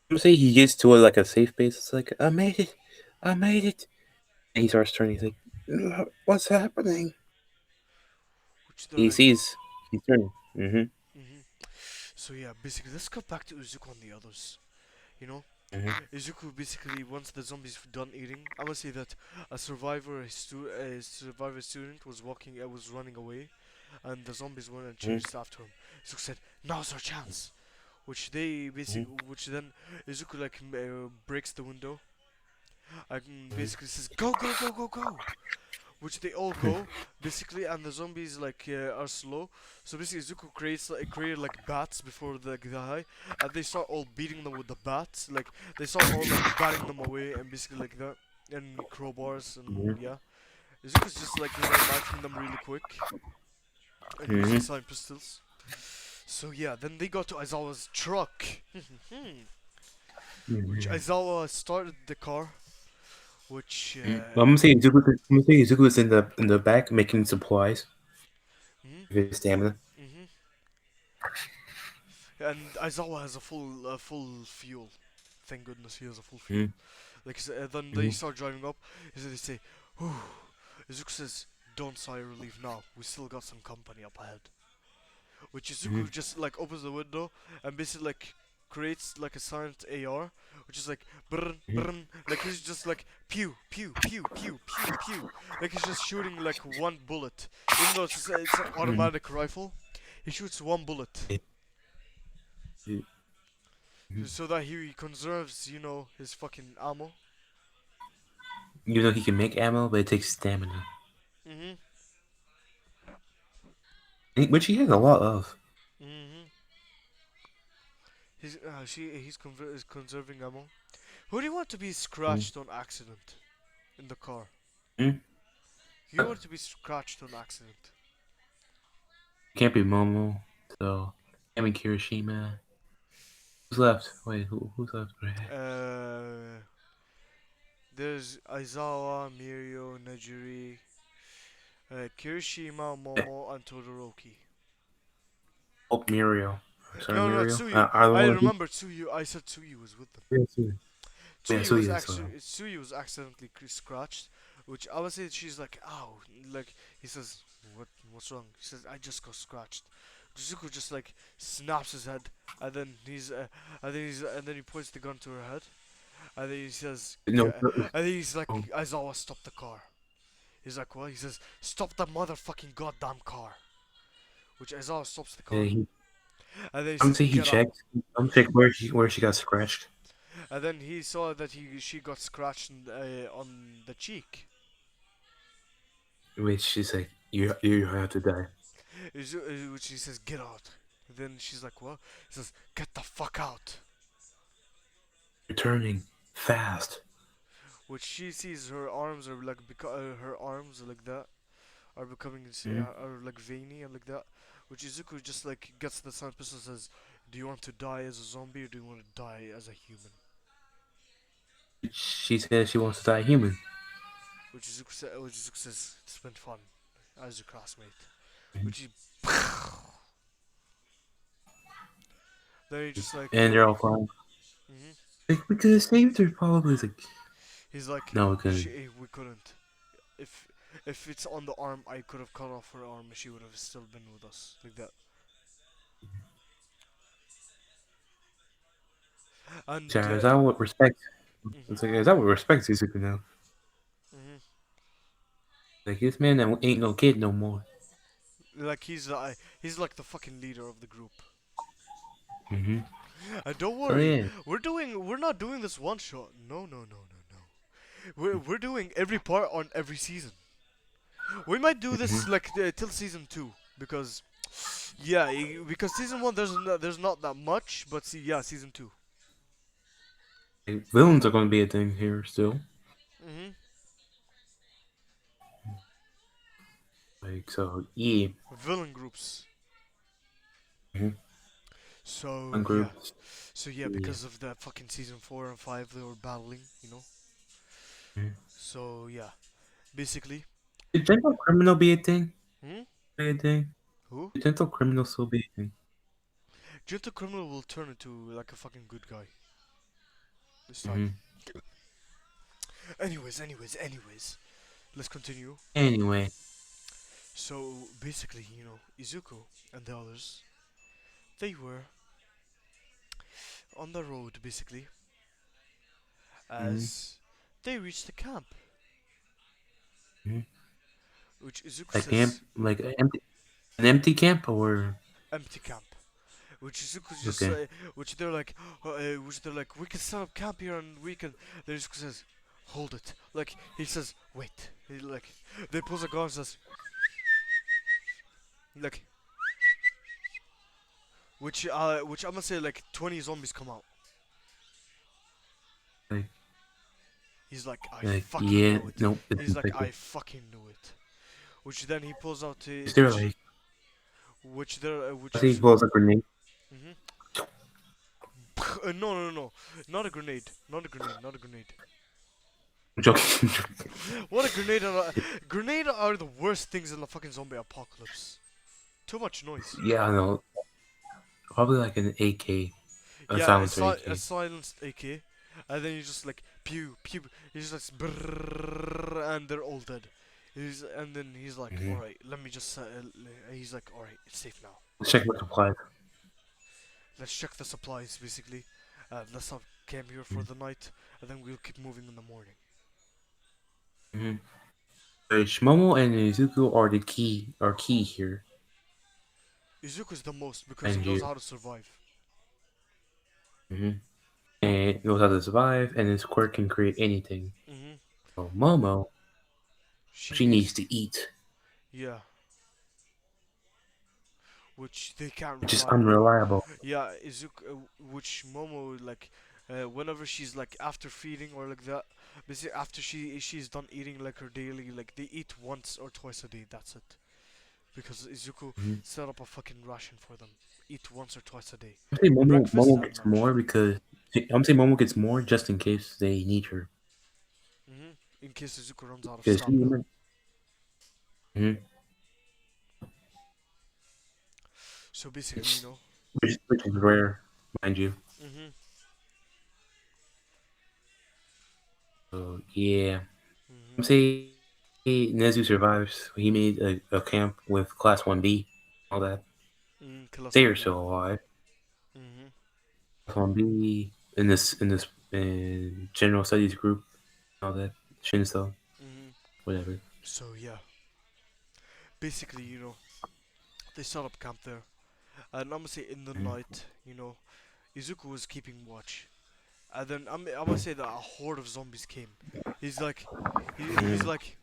[SPEAKER 2] I'm gonna say he gets to like a safe base. It's like I made it. I made it. And he starts turning. He's like, what's happening?
[SPEAKER 1] Which they're
[SPEAKER 2] He
[SPEAKER 1] like.
[SPEAKER 2] sees he's turning. Mm-hmm.
[SPEAKER 1] Mhm. So yeah, basically, let's go back to Izuku and the others. You know,
[SPEAKER 2] Mm-hmm.
[SPEAKER 1] Izuku basically once the zombies done eating, I must say that a survivor student was was running away, and the zombies went and chased after him. Izuku said, "Now's our chance,"
[SPEAKER 2] Mm-hmm.
[SPEAKER 1] which then Izuku like breaks the window and basically says, "Go, go, go, go, go!" Which they all go basically, and the zombies like are slow. So basically, Zuko created like bats before the guy, and they start all beating them with the bats. Like they start all like batting them away, and basically like that, and crowbars, and
[SPEAKER 2] Mm-hmm.
[SPEAKER 1] yeah, Zuko's just like knifing them really quick and using
[SPEAKER 2] Mm-hmm.
[SPEAKER 1] silent pistols. So yeah, then they got to Aizawa's truck, which
[SPEAKER 2] Mm-hmm.
[SPEAKER 1] Aizawa started the car, which
[SPEAKER 2] Well, I'm gonna say Izuku is in the back making supplies
[SPEAKER 1] mhm,
[SPEAKER 2] of his stamina.
[SPEAKER 1] mhm. And Aizawa has a full fuel. Thank goodness he has a full fuel.
[SPEAKER 2] Mm-hmm.
[SPEAKER 1] Like then they start driving up. They say, "Whew." Izuku says, "Don't sigh relief now. We still got some company up ahead." Which
[SPEAKER 2] Mm-hmm.
[SPEAKER 1] Izuku just like opens the window and basically like creates like a silent AR, which is like brrn brrn. Like he's just like pew pew pew pew pew pew. Like he's just shooting like one bullet, even though it's an
[SPEAKER 2] Mm-hmm.
[SPEAKER 1] automatic rifle. He shoots one bullet so that he conserves, his fucking ammo.
[SPEAKER 2] You know he can make ammo, but it takes stamina,
[SPEAKER 1] Mhm.
[SPEAKER 2] which he has a lot of.
[SPEAKER 1] Mhm. He's conserving ammo. Who do you want to be scratched on accident in the car?
[SPEAKER 2] Mm-hmm.
[SPEAKER 1] Who do you want to be scratched on accident?
[SPEAKER 2] Can't be Momo, so can't be Kirishima. Who's left? Wait, who's left?
[SPEAKER 1] Uh, there's Aizawa, Mirio, Najiri, Kirishima, Momo, and Todoroki.
[SPEAKER 2] Oh, Mirio. Sorry,
[SPEAKER 1] No, no,
[SPEAKER 2] Mirio.
[SPEAKER 1] Tsuyu.
[SPEAKER 2] I don't
[SPEAKER 1] I
[SPEAKER 2] want to be.
[SPEAKER 1] remember Tsuyu. I said Tsuyu was with them.
[SPEAKER 2] Yeah, Tsuyu. Yeah, Tsuyu is
[SPEAKER 1] Tsuyu was accidentally scratched, which I would say she's like, ow, like he says, what's wrong? He says, I just got scratched. Zuko just like snaps his head, and then and then he points the gun to her head, and then he says,
[SPEAKER 2] no.
[SPEAKER 1] and then he's like,
[SPEAKER 2] No.
[SPEAKER 1] Aizawa, stop the car. He's like, what? He says, stop the motherfucking goddamn car. Which Aizawa stops the
[SPEAKER 2] Yeah,
[SPEAKER 1] car, And then he
[SPEAKER 2] I'm
[SPEAKER 1] says,
[SPEAKER 2] say he
[SPEAKER 1] "Get up."
[SPEAKER 2] checked. I'm check where she got scratched.
[SPEAKER 1] And then he saw that she got scratched on the cheek.
[SPEAKER 2] Which she's like, you have to die.
[SPEAKER 1] Which he says, "Get out." Then she's like, "What?" He says, "Get the fuck out."
[SPEAKER 2] Returning fast.
[SPEAKER 1] Which she sees her arms are like her arms are like that are becoming
[SPEAKER 2] Hmm.
[SPEAKER 1] are like veiny and like that. Which Izuku just like gets the sound pistol and says, "Do you want to die as a zombie or do you want to die as a human?"
[SPEAKER 2] She says she wants to die human.
[SPEAKER 1] Which Izuku says, "It's been fun as your classmate."
[SPEAKER 2] Mhm.
[SPEAKER 1] Which he then he just like
[SPEAKER 2] And they're all fine.
[SPEAKER 1] hmm
[SPEAKER 2] Like we could have saved her. Probably like
[SPEAKER 1] he's like,
[SPEAKER 2] no, we couldn't.
[SPEAKER 1] we couldn't. If if it's on the arm, I could have cut off her arm and she would have still been with us like that. And
[SPEAKER 2] Sarah, is that what respect?
[SPEAKER 1] mhm
[SPEAKER 2] It's like, is that what respect Izuku now?
[SPEAKER 1] mhm
[SPEAKER 2] Like this man that ain't no kid no more.
[SPEAKER 1] like he's like the fucking leader of the group.
[SPEAKER 2] Hmm.
[SPEAKER 1] And don't
[SPEAKER 2] So
[SPEAKER 1] worry,
[SPEAKER 2] yeah,
[SPEAKER 1] we're not doing this one shot. No no no no no. We're doing every part on every season. We might do
[SPEAKER 2] hmm
[SPEAKER 1] this like till season 2 because yeah, because season 1 there's not that much, but see yeah, season 2.
[SPEAKER 2] like, villains are going to be a thing here still.
[SPEAKER 1] Mhm.
[SPEAKER 2] Like so, yeah.
[SPEAKER 1] Villain groups.
[SPEAKER 2] Mm-hmm.
[SPEAKER 1] So
[SPEAKER 2] On
[SPEAKER 1] yeah.
[SPEAKER 2] groups.
[SPEAKER 1] So yeah,
[SPEAKER 2] Yeah.
[SPEAKER 1] because of that fucking season 4 and 5 they were battling, you know.
[SPEAKER 2] Mhm.
[SPEAKER 1] So yeah, basically.
[SPEAKER 2] Did gentle criminal be a thing?
[SPEAKER 1] Hmm?
[SPEAKER 2] Be a thing?
[SPEAKER 1] Who?
[SPEAKER 2] Did gentle criminal still be a thing?
[SPEAKER 1] Gentle Criminal will turn into like a fucking good guy this time.
[SPEAKER 2] Hmm.
[SPEAKER 1] Anyways. Let's continue.
[SPEAKER 2] Anyway.
[SPEAKER 1] So basically, Izuku and the others, they were on the road basically
[SPEAKER 2] Hmm.
[SPEAKER 1] as they reached the camp,
[SPEAKER 2] Hmm.
[SPEAKER 1] which Izuku
[SPEAKER 2] Like camp,
[SPEAKER 1] says
[SPEAKER 2] like an empty camp, or
[SPEAKER 1] empty camp. Which Izuku just
[SPEAKER 2] okay,
[SPEAKER 1] which they're like, we can set up camp here and we can. Then Izuku says, hold it. Like he says, wait. He like they pulls a gun and says, like which I'm gonna say like 20 zombies come out.
[SPEAKER 2] like
[SPEAKER 1] He's like, I fucking
[SPEAKER 2] yeah,
[SPEAKER 1] know it.
[SPEAKER 2] nope, it's
[SPEAKER 1] He's like,
[SPEAKER 2] infected.
[SPEAKER 1] I fucking knew it. Which then he pulls out
[SPEAKER 2] Is there like
[SPEAKER 1] which
[SPEAKER 2] I think he
[SPEAKER 1] is
[SPEAKER 2] pulls a grenade?
[SPEAKER 1] mhm. No, not a grenade, not a grenade.
[SPEAKER 2] I'm joking.
[SPEAKER 1] What a grenade! Grenade are the worst things in the fucking zombie apocalypse. Too much noise.
[SPEAKER 2] Yeah, I know. Probably like an AK, a
[SPEAKER 1] Yeah,
[SPEAKER 2] silencer
[SPEAKER 1] a
[SPEAKER 2] AK.
[SPEAKER 1] silenced AK, and then you just like pew pew. You just like brrrr, and they're all dead. And then he's like,
[SPEAKER 2] Hmm.
[SPEAKER 1] all right, let me just. He's like, all right, it's safe now.
[SPEAKER 2] Let's check my supplies.
[SPEAKER 1] Let's check the supplies, basically. Let's have camp here for the night, and then we'll keep moving in the morning.
[SPEAKER 2] Mm-hmm. Shimomo and Izuku are key here,
[SPEAKER 1] Izuku's the most because he
[SPEAKER 2] and
[SPEAKER 1] knows
[SPEAKER 2] you.
[SPEAKER 1] how to survive.
[SPEAKER 2] Hmm. And knows how to survive, and his quirk can create anything.
[SPEAKER 1] Hmm
[SPEAKER 2] So Momo,
[SPEAKER 1] She
[SPEAKER 2] she needs
[SPEAKER 1] needs,
[SPEAKER 2] to eat,
[SPEAKER 1] yeah, which they can't
[SPEAKER 2] which is
[SPEAKER 1] rely on.
[SPEAKER 2] unreliable.
[SPEAKER 1] Yeah, Izuku, which Momo like, whenever she's like after feeding or like that, basically after she's done eating like her daily, like they eat once or twice a day. That's it. Because Izuku
[SPEAKER 2] Hmm.
[SPEAKER 1] set up a fucking ration for them. Eat once or twice a day.
[SPEAKER 2] I'm saying
[SPEAKER 1] Breakfast
[SPEAKER 2] Momo
[SPEAKER 1] and
[SPEAKER 2] gets
[SPEAKER 1] lunch.
[SPEAKER 2] more because I'm saying Momo gets more just in case they need her.
[SPEAKER 1] In case Izuku runs out of
[SPEAKER 2] Because
[SPEAKER 1] stamina.
[SPEAKER 2] hmm,
[SPEAKER 1] So basically,
[SPEAKER 2] it's which is rare, mind you.
[SPEAKER 1] mhm,
[SPEAKER 2] So yeah, I'm
[SPEAKER 1] mhm,
[SPEAKER 2] saying Nezu survives. He made a camp with Class 1B, all that.
[SPEAKER 1] Class
[SPEAKER 2] They are
[SPEAKER 1] 1B.
[SPEAKER 2] still alive.
[SPEAKER 1] Mhm,
[SPEAKER 2] Class 1B in this general studies group, all that. Shinso,
[SPEAKER 1] mhm.
[SPEAKER 2] whatever.
[SPEAKER 1] So yeah, basically, they set up camp there, And I'm gonna say in the
[SPEAKER 2] Mm,
[SPEAKER 1] night, Izuku was keeping watch. And then I'm gonna say that a horde of zombies came. He's like, he's
[SPEAKER 2] mm,
[SPEAKER 1] like,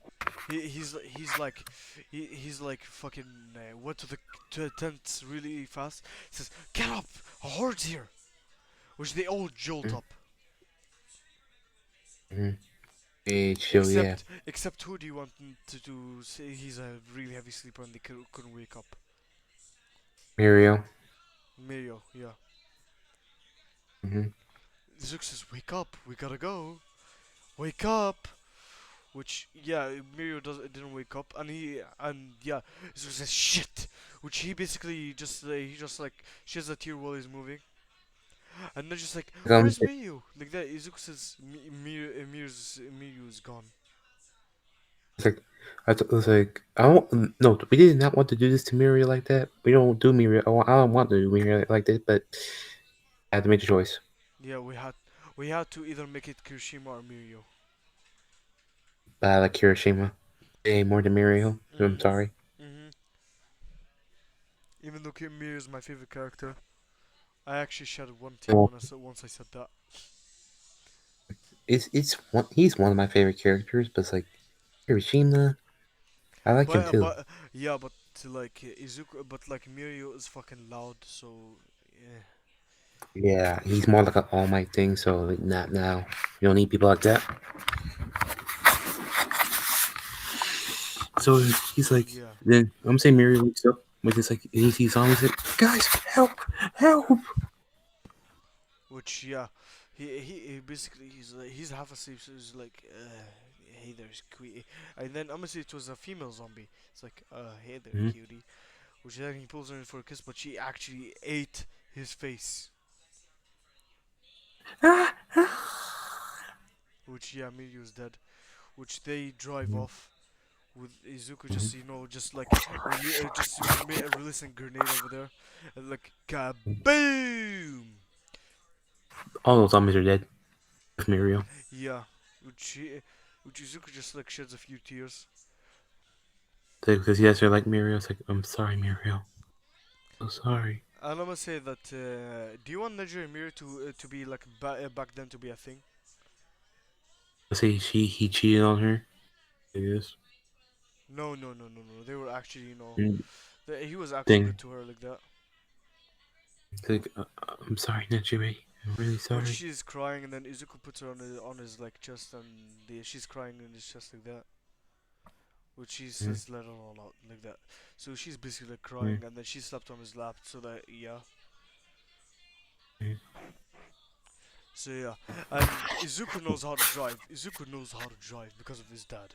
[SPEAKER 1] he's like fucking went to the tents really fast. Says, "Get up! A horde's here!" Which they all jolt
[SPEAKER 2] mm,
[SPEAKER 1] up.
[SPEAKER 2] mm. Hey, chill, yeah.
[SPEAKER 1] Except who do you want to say he's a really heavy sleeper and they couldn't wake up?
[SPEAKER 2] Muriel.
[SPEAKER 1] Mirio, yeah.
[SPEAKER 2] Mm-hmm.
[SPEAKER 1] Zook says, "Wake up! We gotta go! Wake up!" Which yeah, Mirio didn't wake up, and yeah, Zook says shit, which he basically just like sheds a tear while he's moving, and then just like, "Where's Mirio?" Like that. Izuku says, Mirio's gone."
[SPEAKER 2] It's like was like I don't no, we did not want to do this to Muriel like that. We don't do Muriel. I don't want to do Muriel like that, but I had to make a choice.
[SPEAKER 1] Yeah, we had to either make it Kirishima or Mirio.
[SPEAKER 2] But I like Hiroshima way more than Muriel. I'm
[SPEAKER 1] Mhm.
[SPEAKER 2] sorry.
[SPEAKER 1] Mhm. Even though Mirio is my favorite character, I actually shed one tear
[SPEAKER 2] Well,
[SPEAKER 1] when once I said that.
[SPEAKER 2] he's one of my favorite characters, but it's like Hiroshima, I like him too.
[SPEAKER 1] But yeah, but like Izuku, but like Mirio is fucking loud, so yeah.
[SPEAKER 2] Yeah, he's more like an All Might thing. So like, not now. You don't need people like that. So he's like,
[SPEAKER 1] Yeah,
[SPEAKER 2] then I'm saying Muriel wakes up with this like he sees zombies. Like, guys, help, help.
[SPEAKER 1] which yeah, he basically he's half asleep, so he's like, hey there's cutie, and then I'm gonna say it was a female zombie. It's like, hey there,
[SPEAKER 2] Mhm.
[SPEAKER 1] cutie, which then he pulls her in for a kiss, but she actually ate his face.
[SPEAKER 2] Ah, ah.
[SPEAKER 1] Which yeah, Mirio's dead. Which they drive
[SPEAKER 2] Mhm,
[SPEAKER 1] off with Izuku
[SPEAKER 2] mhm,
[SPEAKER 1] just just like releasing grenade over there, and like kaboom.
[SPEAKER 2] All those zombies are dead. With Muriel.
[SPEAKER 1] Yeah, which which Izuku just like sheds a few tears.
[SPEAKER 2] Because yes, they're like Muriel. It's like, I'm sorry, Muriel. So sorry.
[SPEAKER 1] And I'm gonna say that do you want Neji and Mirio to be like back then to be a thing?
[SPEAKER 2] Say he cheated on her. This
[SPEAKER 1] No, no, no, no, no. They were actually he was actually
[SPEAKER 2] thing.
[SPEAKER 1] good to her like that.
[SPEAKER 2] It's like, I'm sorry, Najiri. I'm really
[SPEAKER 1] Which
[SPEAKER 2] sorry.
[SPEAKER 1] she's crying, and then Izuku puts her on his like chest, and she's crying in his chest like that. Which she
[SPEAKER 2] Mm,
[SPEAKER 1] says let it all out like that. So she's basically like
[SPEAKER 2] mm,
[SPEAKER 1] crying, and then she slept on his lap. So that yeah.
[SPEAKER 2] mm,
[SPEAKER 1] So yeah, and Izuku knows how to drive. Izuku knows how to drive because of his dad.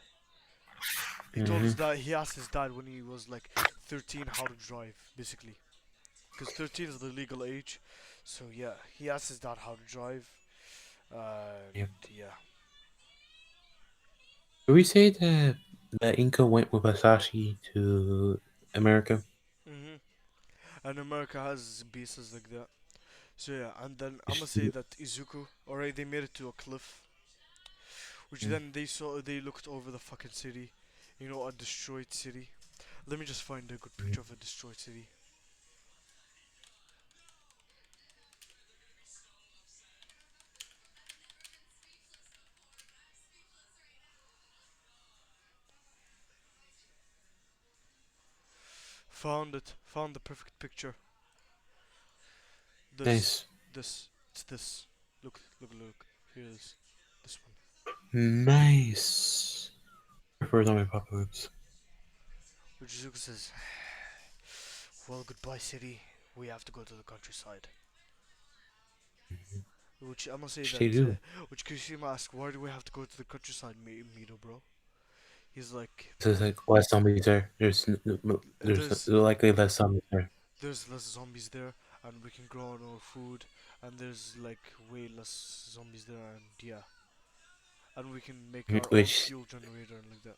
[SPEAKER 1] He told his
[SPEAKER 2] mhm.
[SPEAKER 1] dad. He asked his dad when he was like 13 how to drive, basically, because 13 is the legal age. So yeah, he asked his dad how to drive.
[SPEAKER 2] Yeah.
[SPEAKER 1] Yeah.
[SPEAKER 2] Did we say that Inca went with Asashi to America?
[SPEAKER 1] Mhm. And America has bases like that. So yeah, and then I'm gonna say
[SPEAKER 2] Mm,
[SPEAKER 1] that Izuku. Alright, they made it to a cliff, which then they looked over the fucking city, a destroyed city. Let me just find a good
[SPEAKER 2] mm.
[SPEAKER 1] picture of a destroyed city. Found it. Found the perfect picture. There's
[SPEAKER 2] Nice.
[SPEAKER 1] this. It's this. Look, look, look. Here it is. This one.
[SPEAKER 2] Nice. Prefer zombie apocalypse.
[SPEAKER 1] Which Izuku says, "Well, goodbye, city. We have to go to the countryside." Which I'm gonna say
[SPEAKER 2] Which
[SPEAKER 1] that.
[SPEAKER 2] they do.
[SPEAKER 1] Which Kirishima asks, "Why do we have to go to the countryside, Mito, bro?" He's like,
[SPEAKER 2] So it's like less zombies there. There's
[SPEAKER 1] "There's
[SPEAKER 2] likely less zombies there.
[SPEAKER 1] there's less zombies there, and we can grow our own food, and there's like way less zombies there, and yeah, and we can make our own
[SPEAKER 2] Which
[SPEAKER 1] fuel generator and like that."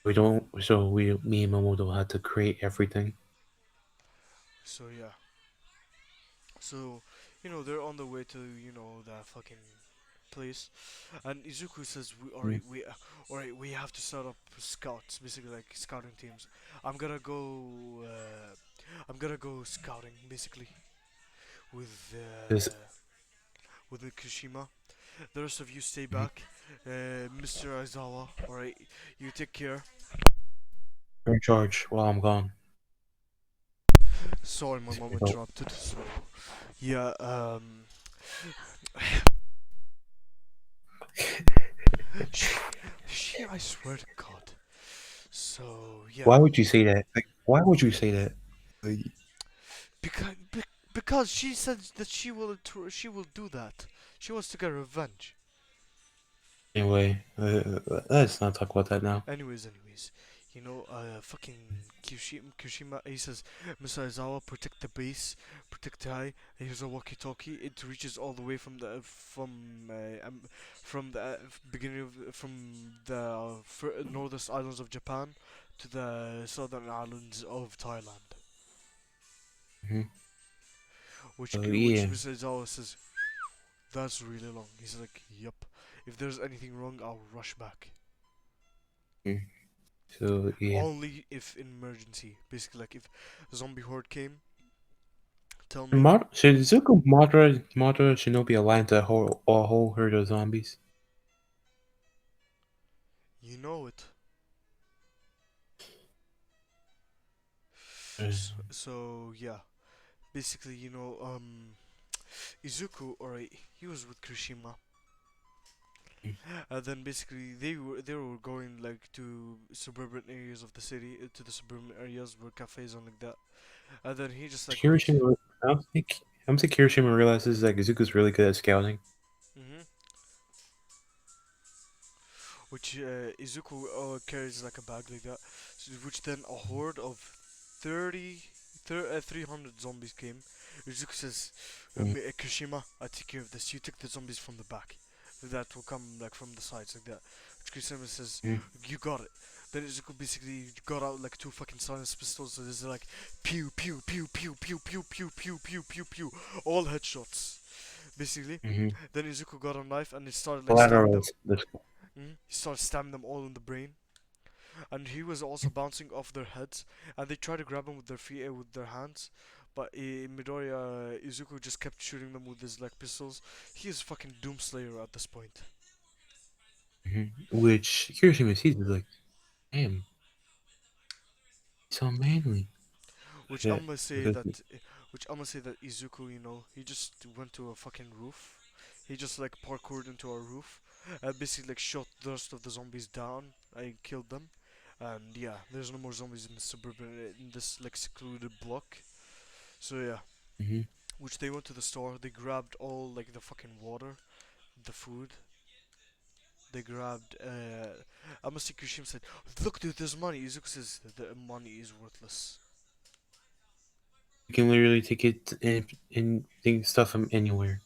[SPEAKER 2] we don't. So me and Momo don't have to create everything.
[SPEAKER 1] So yeah, so they're on the way to that fucking place, and Izuku says, "We
[SPEAKER 2] Mm,
[SPEAKER 1] alright, alright, we have to set up scouts, basically like scouting teams. I'm gonna go. I'm gonna go scouting basically with
[SPEAKER 2] Just
[SPEAKER 1] the Kushima. The rest of you stay
[SPEAKER 2] mhm.
[SPEAKER 1] back. Mr. Aizawa, alright, you take care.
[SPEAKER 2] You're in charge while I'm gone.
[SPEAKER 1] Sorry, my mom
[SPEAKER 2] So,
[SPEAKER 1] interrupted. So, yeah, she, I swear to God. So, yeah,
[SPEAKER 2] why would you say that? Like, why would you say that? Like,
[SPEAKER 1] because because she said that she will do that. She wants to get revenge.
[SPEAKER 2] anyway, let's not talk about that now.
[SPEAKER 1] Anyways, fucking Kushima, he says, Mr. Aizawa, protect the base, protect the high. Here's a walkie-talkie. It reaches all the way from the beginning of from the northern islands of Japan to the southern islands of Thailand.
[SPEAKER 2] Hmm.
[SPEAKER 1] Which
[SPEAKER 2] Yeah.
[SPEAKER 1] Mr. Aizawa says, that's really long. He's like, yup. If there's anything wrong, I'll rush back.
[SPEAKER 2] Mm. So yeah.
[SPEAKER 1] Only if in emergency. Basically, like if a zombie horde came, tell me.
[SPEAKER 2] Should Zuko Madara Shinobi align to a whole herd of zombies?
[SPEAKER 1] You know it.
[SPEAKER 2] Uh,
[SPEAKER 1] So yeah, basically, Izuku, alright, he was with Kirishima. And then basically they were going like to suburban areas of the city, to the suburban areas where cafes and like that. And then he just like went.
[SPEAKER 2] Kirishima, I don't think Kirishima realizes that Izuku's really good at scouting.
[SPEAKER 1] Hmm. Which Izuku carries like a bag like that, which then a horde of 300 zombies came. Izuku says,
[SPEAKER 2] Mm,
[SPEAKER 1] Kushima, I take care of this. You take the zombies from the back. That will come like from the sides like that. Which Kushima says,
[SPEAKER 2] mm,
[SPEAKER 1] you got it. Then Izuku basically got out like two fucking silence pistols. So there's like pew pew pew pew pew pew pew pew pew pew pew, all headshots basically.
[SPEAKER 2] mm-hmm.
[SPEAKER 1] Then Izuku got a knife and he started like stabbing
[SPEAKER 2] Collateral
[SPEAKER 1] them.
[SPEAKER 2] is this.
[SPEAKER 1] He started stabbing them all in the brain, and he was also bouncing off their heads. And they tried to grab him with their feet, with their hands, but Midoriya Izuku just kept shooting them with his like pistols. He is fucking Doomslayer at this point.
[SPEAKER 2] Which Kirishima sees is like, damn, he's so manly.
[SPEAKER 1] Which
[SPEAKER 2] Yeah,
[SPEAKER 1] I'm gonna say
[SPEAKER 2] because
[SPEAKER 1] that, Izuku, he just went to a fucking roof. He just like parkoured into a roof, basically like shot the rest of the zombies down. I killed them, and yeah, there's no more zombies in the suburban, in this like secluded block. So yeah,
[SPEAKER 2] hmm
[SPEAKER 1] which they went to the store. They grabbed all like the fucking water, the food. They grabbed. Amasi Kushim said, "Look, dude, there's money." Izuku says the money is worthless.
[SPEAKER 2] you can literally take it and take stuff from anywhere.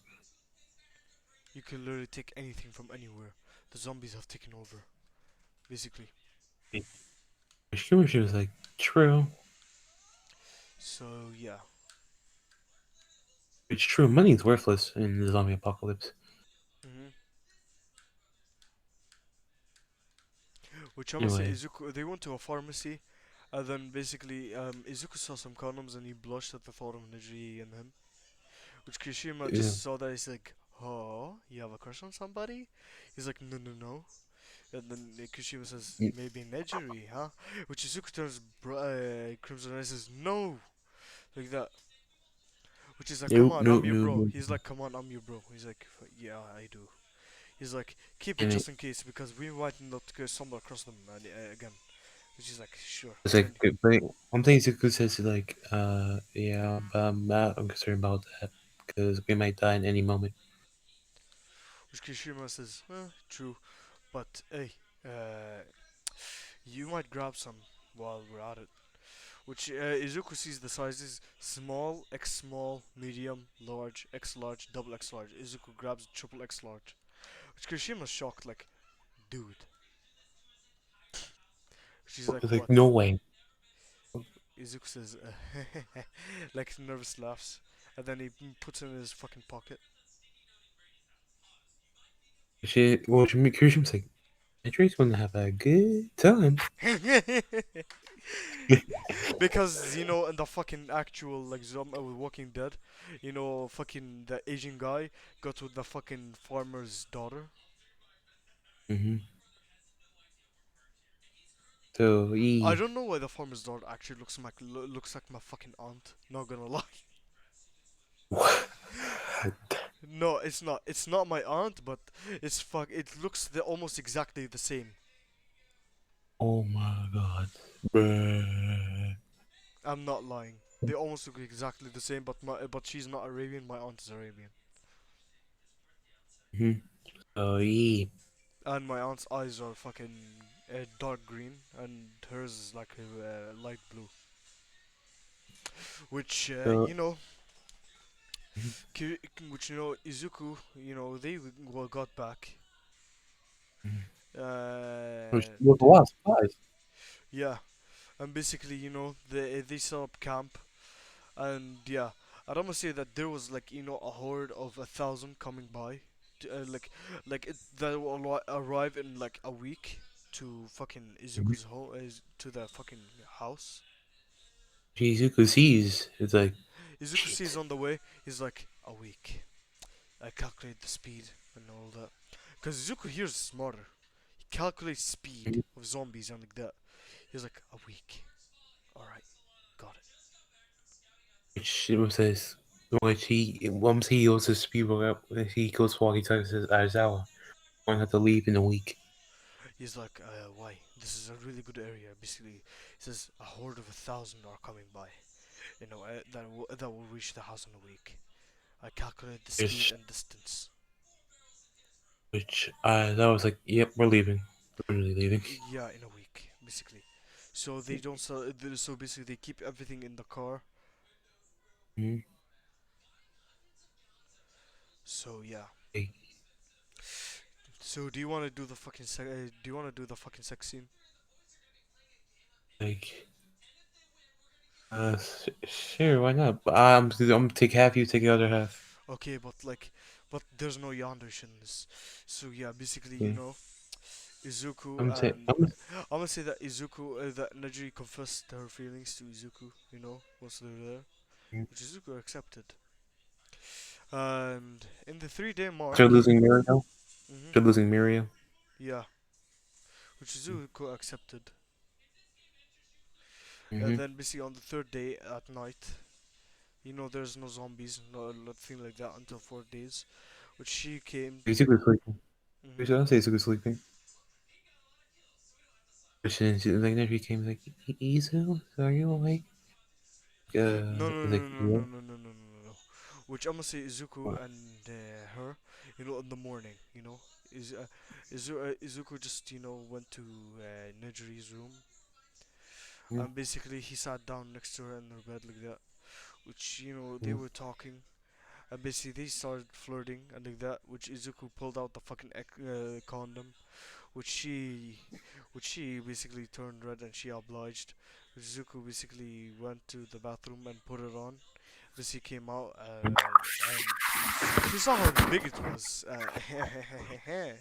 [SPEAKER 1] You can literally take anything from anywhere. The zombies have taken over, basically.
[SPEAKER 2] Which Kirishima was like, true.
[SPEAKER 1] So yeah.
[SPEAKER 2] It's true. Money is worthless in the zombie apocalypse.
[SPEAKER 1] Hmm. Which I'm gonna say,
[SPEAKER 2] Anyway,
[SPEAKER 1] Izuku. They went to a pharmacy, and then basically, Izuku saw some condoms and he blushed at the thought of Nejiri and him. Which Kirishima
[SPEAKER 2] yeah,
[SPEAKER 1] just saw that. He's like, "Oh, you have a crush on somebody?" He's like, "No, no, no." And then Kushima says,
[SPEAKER 2] mm,
[SPEAKER 1] maybe Nejiri, huh? Which Izuku turns crimson and says, no! Like that. Which is like, come
[SPEAKER 2] nope,
[SPEAKER 1] on, I'm
[SPEAKER 2] nope,
[SPEAKER 1] your
[SPEAKER 2] nope,
[SPEAKER 1] bro.
[SPEAKER 2] nope.
[SPEAKER 1] He's like, come on, I'm your bro. He's like, yeah, I do. He's like, keep it
[SPEAKER 2] And it,
[SPEAKER 1] just in case because we might not stumble across them again. Which is like, sure.
[SPEAKER 2] it's
[SPEAKER 1] And
[SPEAKER 2] like,
[SPEAKER 1] then,
[SPEAKER 2] but one thing Zuko says is like, yeah, but I'm concerned about that because we might die in any moment.
[SPEAKER 1] which Kishima says, true. But hey, uh, you might grab some while we're at it. Which Izuku sees the sizes small, X small, medium, large, X large, double X large. Izuku grabs triple X large. Which Kirishima's shocked, like, dude. She's like,
[SPEAKER 2] It's like,
[SPEAKER 1] what?
[SPEAKER 2] no way.
[SPEAKER 1] Izuku says, like, nervous laughs. And then he puts it in his fucking pocket.
[SPEAKER 2] Well, Kirishima's like, Trace want to have a good time.
[SPEAKER 1] Because in the fucking actual like Walking Dead, fucking the Asian guy got with the fucking farmer's daughter.
[SPEAKER 2] Mm-hmm. So
[SPEAKER 1] I
[SPEAKER 2] he.
[SPEAKER 1] don't know why the farmer's daughter actually looks like my fucking aunt. Not gonna lie. No, it's not. It's not my aunt, but It looks almost exactly the same.
[SPEAKER 2] Oh my god. Bruh.
[SPEAKER 1] I'm not lying. They almost look exactly the same, but she's not Arabian. My aunt is Arabian,
[SPEAKER 2] Mm-hmm. So he.
[SPEAKER 1] and my aunt's eyes are fucking dark green, and hers is like light blue. Which
[SPEAKER 2] So.
[SPEAKER 1] Izuku, they got back.
[SPEAKER 2] Which
[SPEAKER 1] Uh,
[SPEAKER 2] was a
[SPEAKER 1] the,
[SPEAKER 2] lot of supplies.
[SPEAKER 1] yeah, and basically, they set up camp, and yeah, I'd almost say that there was like a horde of 1,000 coming by, that will arrive in like a week to fucking
[SPEAKER 2] Mm-hmm.
[SPEAKER 1] Izuku's home, to the fucking house.
[SPEAKER 2] Shizuku sees. It's like
[SPEAKER 1] Izuku sees
[SPEAKER 2] shit.
[SPEAKER 1] on the way. He's like, a week. I calculate the speed and all that. Because Izuku here is smarter. He calculates speed
[SPEAKER 2] Mhm.
[SPEAKER 1] of zombies and like that. He's like, a week. Alright, got it.
[SPEAKER 2] Which it says. Which he once he goes to speed up, he goes walkie talkie says Aizawa. I'm gonna have to leave in a week.
[SPEAKER 1] He's like, why? This is a really good area. Basically, he says a horde of 1,000 are coming by. That will reach the house in a week. I calculate the speed
[SPEAKER 2] Which
[SPEAKER 1] and distance.
[SPEAKER 2] which that was like, yep, we're leaving. We're really leaving.
[SPEAKER 1] Yeah, in a week, basically. So they don't sell. So basically, they keep everything in the car.
[SPEAKER 2] Mm-hmm.
[SPEAKER 1] So yeah.
[SPEAKER 2] Like,
[SPEAKER 1] So do you want to do the fucking do you want to do the fucking sex scene?
[SPEAKER 2] like sure, why not? But I'm gonna take half, you take the other half.
[SPEAKER 1] Okay, but there's no Yanders in this. So yeah, basically,
[SPEAKER 2] Yeah.
[SPEAKER 1] Izuku
[SPEAKER 2] I'm gonna take.
[SPEAKER 1] and I'm gonna say that Najiri confessed her feelings to Izuku. Once they're there, which Izuku accepted. And in the 3 day
[SPEAKER 2] After
[SPEAKER 1] mark,
[SPEAKER 2] losing Mirio,
[SPEAKER 1] hmm
[SPEAKER 2] after losing Mirio.
[SPEAKER 1] yeah, which Izuku accepted. And
[SPEAKER 2] Mm-hmm.
[SPEAKER 1] then basically on the third day at night, there's no zombies, no nothing like that until 4 days, which she came.
[SPEAKER 2] Basically sleeping.
[SPEAKER 1] Hmm
[SPEAKER 2] Basically, I'll say basically sleeping. But like then she came like, Izu, are you awake?
[SPEAKER 1] No, no,
[SPEAKER 2] Like
[SPEAKER 1] no, no,
[SPEAKER 2] yeah.
[SPEAKER 1] no, no, no, no, no, no, no. Which I'm gonna say Izuku and her, in the morning, Izuku just went to Nejiri's room, and basically he sat down next to her in her bed like that, which they
[SPEAKER 2] Mm-hmm.
[SPEAKER 1] were talking, and basically they started flirting and like that, which Izuku pulled out the fucking condom, which she which she basically turned red and she obliged. Izuku basically went to the bathroom and put it on. She came out and she saw how big it was.
[SPEAKER 2] Good.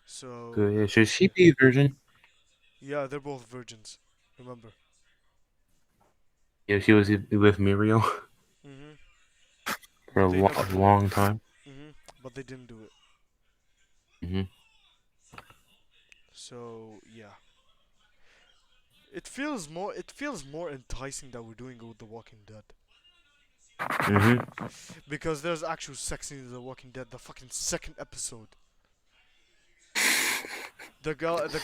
[SPEAKER 1] So
[SPEAKER 2] Yeah, should she be a virgin?
[SPEAKER 1] yeah, they're both virgins. Remember?
[SPEAKER 2] Yeah, she was with Mirio
[SPEAKER 1] Mhm.
[SPEAKER 2] for
[SPEAKER 1] But they
[SPEAKER 2] a
[SPEAKER 1] never did it.
[SPEAKER 2] long time.
[SPEAKER 1] Mhm. But they didn't do it.
[SPEAKER 2] Mm-hmm.
[SPEAKER 1] So yeah, it feels more enticing that we're doing it with The Walking Dead,
[SPEAKER 2] Mm-hmm.
[SPEAKER 1] because there's actual sex in The Walking Dead. The fucking second episode. The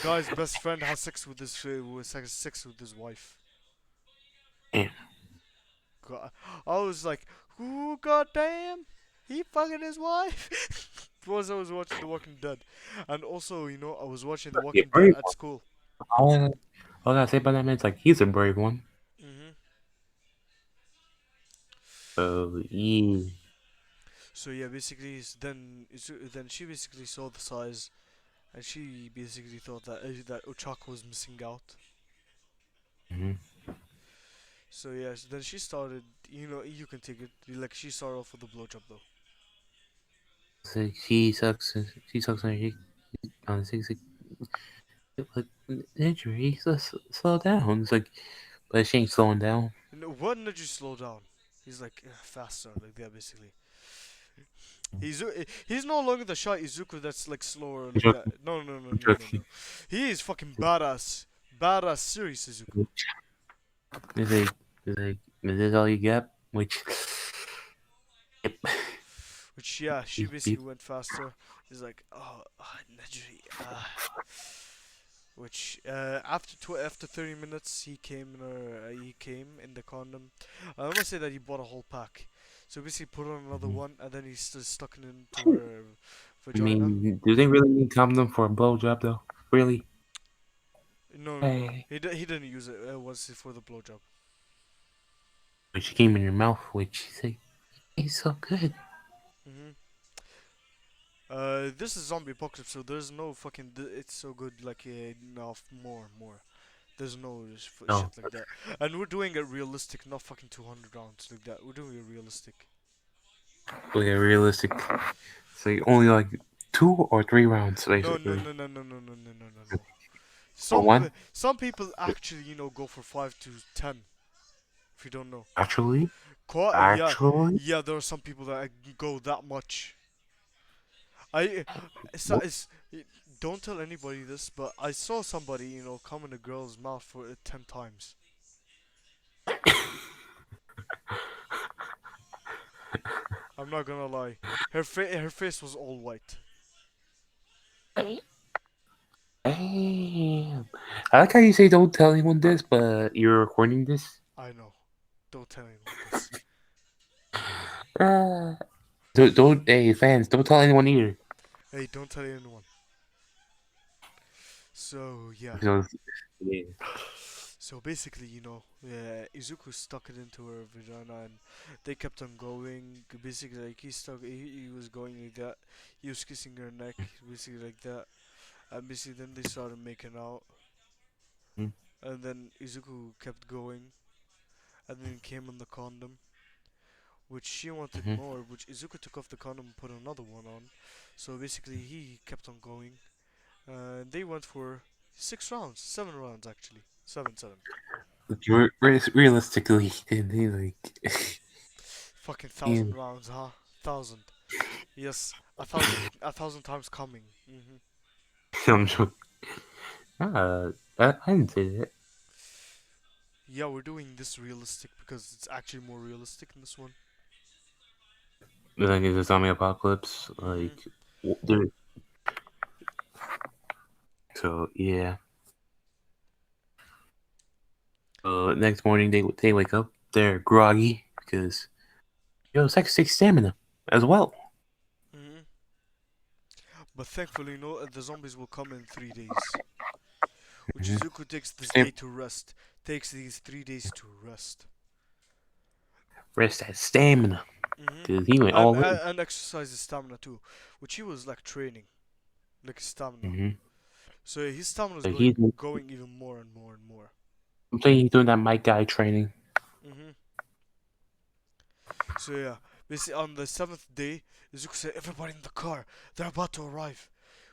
[SPEAKER 1] guy's best friend has sex with his wife.
[SPEAKER 2] Damn.
[SPEAKER 1] God, I was like, "Who? Goddamn, he fucking his wife." Was I was watching The Walking Dead, and also I was watching The
[SPEAKER 2] Yeah,
[SPEAKER 1] Walking Dead
[SPEAKER 2] brave
[SPEAKER 1] at
[SPEAKER 2] one.
[SPEAKER 1] school.
[SPEAKER 2] All I gotta say about that man is like he's a brave one.
[SPEAKER 1] Hmm
[SPEAKER 2] So yeah.
[SPEAKER 1] So yeah, basically, then she basically saw the size, and she basically thought that Ochako was missing out.
[SPEAKER 2] Mm-hmm.
[SPEAKER 1] So yeah, then she started. You can take it. Like she started off with the blowjob though.
[SPEAKER 2] So she sucks. She sucks on her cheek. He's like, injury, slow down. It's like, but she ain't slowing down.
[SPEAKER 1] No, when did you slow down? He's like faster, like that basically. He's no longer the shy Izuku that's like slower
[SPEAKER 2] I'm
[SPEAKER 1] like
[SPEAKER 2] joking.
[SPEAKER 1] that. No, no, no,
[SPEAKER 2] I'm
[SPEAKER 1] no, no,
[SPEAKER 2] joking.
[SPEAKER 1] no. He is fucking badass, badass serious Izuku.
[SPEAKER 2] It's like, is this all you get? Which, yep,
[SPEAKER 1] Which yeah, she
[SPEAKER 2] beep,
[SPEAKER 1] basically
[SPEAKER 2] beep.
[SPEAKER 1] went faster. He's like, oh, Nejiri, which after 30 minutes he came in the condom. I must say that he bought a whole pack. So basically put on another
[SPEAKER 2] Mhm.
[SPEAKER 1] one and then he stuck it into her
[SPEAKER 2] I
[SPEAKER 1] vagina.
[SPEAKER 2] mean, do they really need condom for a blowjob though? Really?
[SPEAKER 1] No, no, no.
[SPEAKER 2] Hey,
[SPEAKER 1] He didn't use it. It was for the blowjob.
[SPEAKER 2] but she came in your mouth, which you say, it's so good.
[SPEAKER 1] Hmm. This is zombie apocalypse, so there's no fucking. It's so good, like no, more. There's no
[SPEAKER 2] No,
[SPEAKER 1] shit like that, and we're doing it realistic, not fucking 200 rounds like that. We're doing it realistic.
[SPEAKER 2] like a realistic. It's like only like 2 or 3 rounds
[SPEAKER 1] No, no,
[SPEAKER 2] basically.
[SPEAKER 1] no, no, no, no, no, no, no, no, no.
[SPEAKER 2] For one,
[SPEAKER 1] Some people actually go for 5 to 10. If you don't know,
[SPEAKER 2] actually,
[SPEAKER 1] Yeah,
[SPEAKER 2] actually,
[SPEAKER 1] yeah. There are some people that go that much. I it's,
[SPEAKER 2] what?
[SPEAKER 1] it's don't tell anybody this, but I saw somebody come in a girl's mouth for 10 times. I'm not gonna lie. Her face was all white.
[SPEAKER 2] Damn. I like how you say don't tell anyone this, but you're recording this.
[SPEAKER 1] I know. Don't tell anyone this.
[SPEAKER 2] Uh, hey fans, don't tell anyone either.
[SPEAKER 1] Hey, don't tell anyone. So yeah.
[SPEAKER 2] Because, yeah.
[SPEAKER 1] So basically, Izuku stuck it into her vagina, and they kept on going. Basically, like he was going like that. He was kissing her neck, basically like that. And basically, then they started making out,
[SPEAKER 2] Mm,
[SPEAKER 1] and then Izuku kept going, and then came on the condom, which she wanted
[SPEAKER 2] mhm.
[SPEAKER 1] more. Which Izuku took off the condom and put another one on. So basically, he kept on going. They went for 6 rounds, 7 rounds actually, seven.
[SPEAKER 2] Like, realistically, they like,
[SPEAKER 1] Fucking
[SPEAKER 2] yeah,
[SPEAKER 1] 1,000 rounds, huh? 1,000. Yes, 1,000 times coming.
[SPEAKER 2] I'm joking. I didn't say that.
[SPEAKER 1] Yeah, we're doing this realistic because it's actually more realistic in this one.
[SPEAKER 2] But like, it's a zombie apocalypse.
[SPEAKER 1] Mhm.
[SPEAKER 2] Like, there. So yeah. Next morning they wake up. They're groggy because yo, sex takes stamina as well.
[SPEAKER 1] Mhm. But thankfully, no, the zombies will come in 3 days. Which
[SPEAKER 2] Mm-hmm.
[SPEAKER 1] Izuku takes this
[SPEAKER 2] Stam-
[SPEAKER 1] day to rest. Takes these 3 days to rest.
[SPEAKER 2] Rest that stamina
[SPEAKER 1] Mhm.
[SPEAKER 2] because he went
[SPEAKER 1] And
[SPEAKER 2] all in.
[SPEAKER 1] and exercise his stamina too, which he was like training, like his stamina.
[SPEAKER 2] Mm-hmm.
[SPEAKER 1] So his stamina is
[SPEAKER 2] Like he's,
[SPEAKER 1] going even more and more and more.
[SPEAKER 2] I'm saying he's doing that Mike guy training.
[SPEAKER 1] Mhm. So yeah, basically on the seventh day, Izuku said, "Everybody in the car, they're about to arrive."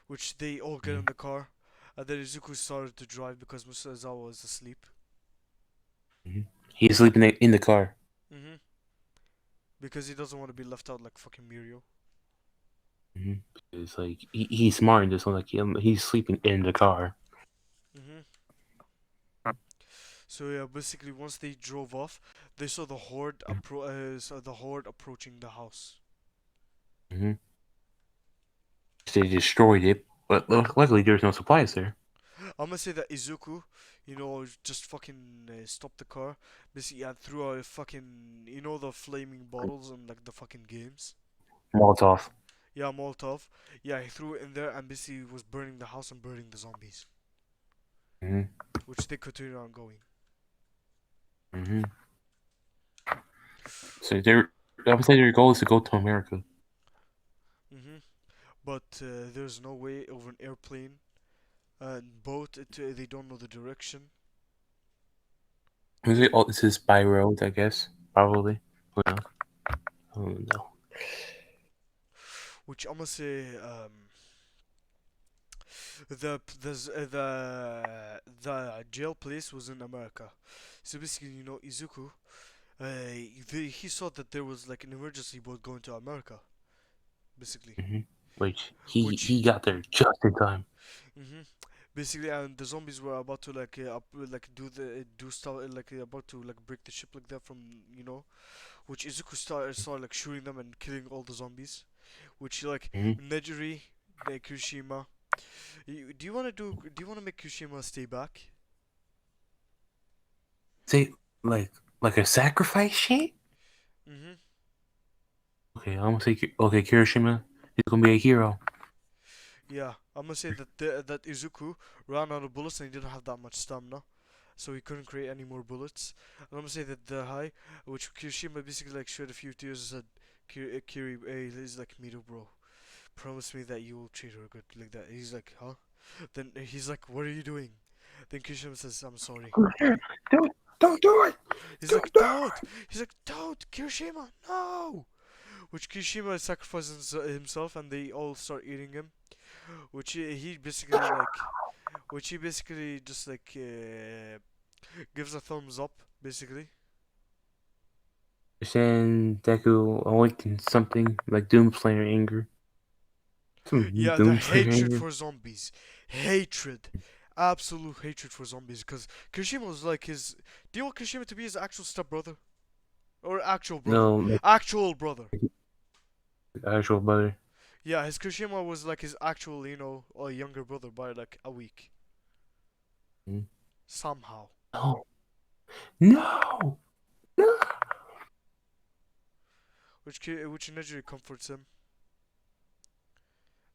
[SPEAKER 1] Which they all get in the car, and then Izuku started to drive because Musazawa was asleep.
[SPEAKER 2] Mm-hmm. He's sleeping in the car.
[SPEAKER 1] Mhm. Because he doesn't want to be left out like fucking Mirio.
[SPEAKER 2] Mm-hmm. It's like he's smart in this one. Like he's sleeping in the car.
[SPEAKER 1] Mhm. So yeah, basically once they drove off, they saw the horde approaching the house.
[SPEAKER 2] Mm-hmm. They destroyed it, but luckily there's no supplies there.
[SPEAKER 1] I'm gonna say that Izuku, just fucking stopped the car. Basically, and threw a fucking, the flaming bottles and like the fucking games.
[SPEAKER 2] Molotov.
[SPEAKER 1] Yeah, Molotov. Yeah, he threw it in there and basically was burning the house and burning the zombies,
[SPEAKER 2] Mm-hmm.
[SPEAKER 1] which they continued on going.
[SPEAKER 2] Mm-hmm. So I would say their goal is to go to America.
[SPEAKER 1] Hmm. But there's no way over an airplane and boat. They don't know the direction.
[SPEAKER 2] Is it? Oh, this is by road, I guess. Probably. Who knows? Oh no.
[SPEAKER 1] Which I'm gonna say, The jail place was in America. So basically, Izuku, he saw that there was like an emergency boat going to America, basically,
[SPEAKER 2] Hmm. Which he
[SPEAKER 1] which
[SPEAKER 2] he got there just in time.
[SPEAKER 1] hmm basically, and the zombies were about to like do stuff about to like break the ship like that from you know, which Izuku started like shooting them and killing all the zombies, which like
[SPEAKER 2] Hmm.
[SPEAKER 1] Nejiri, Kirishima. Do you want to make Kirishima stay back?
[SPEAKER 2] Say like a sacrifice shit.
[SPEAKER 1] Mm-hmm.
[SPEAKER 2] Okay, I'm gonna say okay, Kirishima is gonna be a hero.
[SPEAKER 1] Yeah, I'm gonna say that that Izuku ran out of bullets and he didn't have that much stamina, so he couldn't create any more bullets. And I'm gonna say that the high, which Kirishima basically like shed a few tears and said, Kiri, hey, he's like, Mito, bro, promise me that you will treat her good like that. He's like, huh? Then he's like, what are you doing? Then Kirishima says, I'm sorry.
[SPEAKER 2] Don't do it.
[SPEAKER 1] He's
[SPEAKER 2] Don't
[SPEAKER 1] like,
[SPEAKER 2] do
[SPEAKER 1] don't! He's like, don't! Kirishima, no! Which Kirishima sacrifices himself and they all start eating him. Which he basically like, which he basically just like gives a thumbs up, basically.
[SPEAKER 2] it. Then Deku awakens something like Doomslayer anger. Some
[SPEAKER 1] Yeah, the
[SPEAKER 2] Doomslayer
[SPEAKER 1] hatred
[SPEAKER 2] anger.
[SPEAKER 1] for zombies. Hatred. Absolute hatred for zombies. Because Kirishima was like his. Do you want Kirishima to be his actual stepbrother? Or actual brother?
[SPEAKER 2] No, like
[SPEAKER 1] Actual brother.
[SPEAKER 2] actual brother.
[SPEAKER 1] Yeah, his Kirishima was like his actual, younger brother by like a week.
[SPEAKER 2] Hmm.
[SPEAKER 1] Somehow.
[SPEAKER 2] No, no, no.
[SPEAKER 1] Which Nejiri comforts him.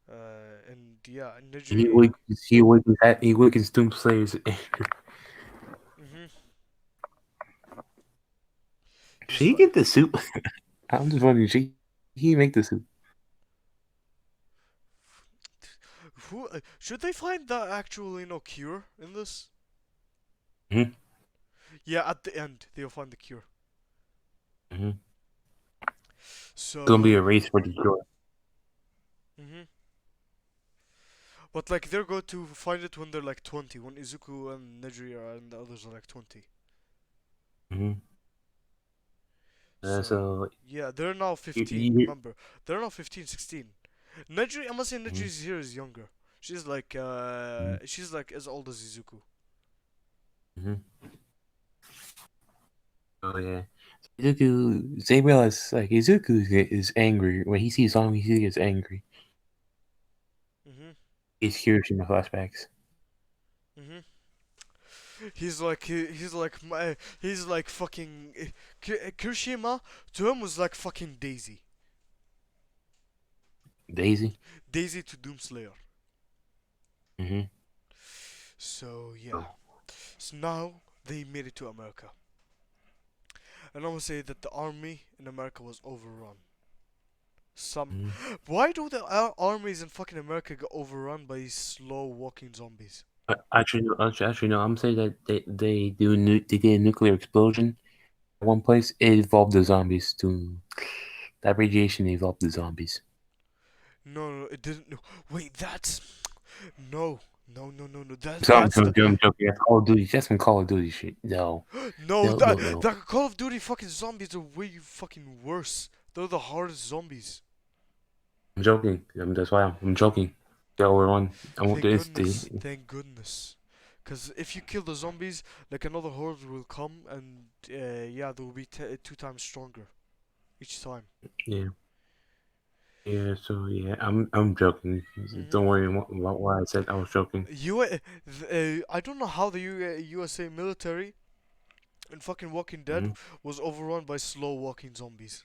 [SPEAKER 1] And yeah,
[SPEAKER 2] He
[SPEAKER 1] Nejiri.
[SPEAKER 2] awakens. He awakens Doomslayer's anger.
[SPEAKER 1] hmm
[SPEAKER 2] Should
[SPEAKER 1] He's
[SPEAKER 2] he
[SPEAKER 1] like,
[SPEAKER 2] get the suit? I'm just wondering. Should he make the suit?
[SPEAKER 1] who should they find the actual cure in this?
[SPEAKER 2] Hmm.
[SPEAKER 1] Yeah, at the end they'll find the cure.
[SPEAKER 2] Hmm. Gonna be a
[SPEAKER 1] So,
[SPEAKER 2] race for the cure.
[SPEAKER 1] hmm but like they're going to find it when they're like 20, when Izuku and Nejiri are and the others are like 20.
[SPEAKER 2] Hmm.
[SPEAKER 1] So
[SPEAKER 2] So
[SPEAKER 1] yeah, they're now
[SPEAKER 2] you,
[SPEAKER 1] 15.
[SPEAKER 2] you,
[SPEAKER 1] Remember, they're now 15, 16. Nejiri, I must say
[SPEAKER 2] mhm,
[SPEAKER 1] Nejiri's here is younger.
[SPEAKER 2] mhm,
[SPEAKER 1] She's like as old as Izuku.
[SPEAKER 2] mhm. Oh yeah. Izuku, they realize like is angry when he sees zombies. He gets angry.
[SPEAKER 1] Mhm.
[SPEAKER 2] He's curious in the flashbacks.
[SPEAKER 1] Mhm. He's like fucking Kirishima to him was like fucking Daisy.
[SPEAKER 2] Daisy.
[SPEAKER 1] Daisy to Doomslayer.
[SPEAKER 2] Mm-hmm.
[SPEAKER 1] So yeah.
[SPEAKER 2] Oh.
[SPEAKER 1] So now they made it to America. And I would say that the army in America was overrun. Some
[SPEAKER 2] Mm-hmm.
[SPEAKER 1] Why do the armies in fucking America get overrun by these slow walking zombies?
[SPEAKER 2] Actually, no. I'm saying that they did a nuclear explosion at one place. It evolved the zombies to that radiation evolved the zombies.
[SPEAKER 1] No, no, it didn't. No. Wait, that's no, no, no, no, no.
[SPEAKER 2] So
[SPEAKER 1] That's the
[SPEAKER 2] I'm joking. That's Call of Duty. That's some Call of Duty shit. No,
[SPEAKER 1] no.
[SPEAKER 2] no, no, no.
[SPEAKER 1] The Call of Duty fucking zombies are way fucking worse. They're the hardest zombies.
[SPEAKER 2] I'm joking. That's why I'm joking. They overrun. I want
[SPEAKER 1] Thank
[SPEAKER 2] this.
[SPEAKER 1] goodness. Thank goodness. Cause if you kill the zombies, like another horde will come, and yeah, they will be two times stronger each time.
[SPEAKER 2] Yeah. Yeah, so yeah, I'm joking.
[SPEAKER 1] Mhm.
[SPEAKER 2] Don't worry about what I said. I was joking.
[SPEAKER 1] I don't know how the USA military in fucking Walking Dead
[SPEAKER 2] Hmm.
[SPEAKER 1] was overrun by slow walking zombies.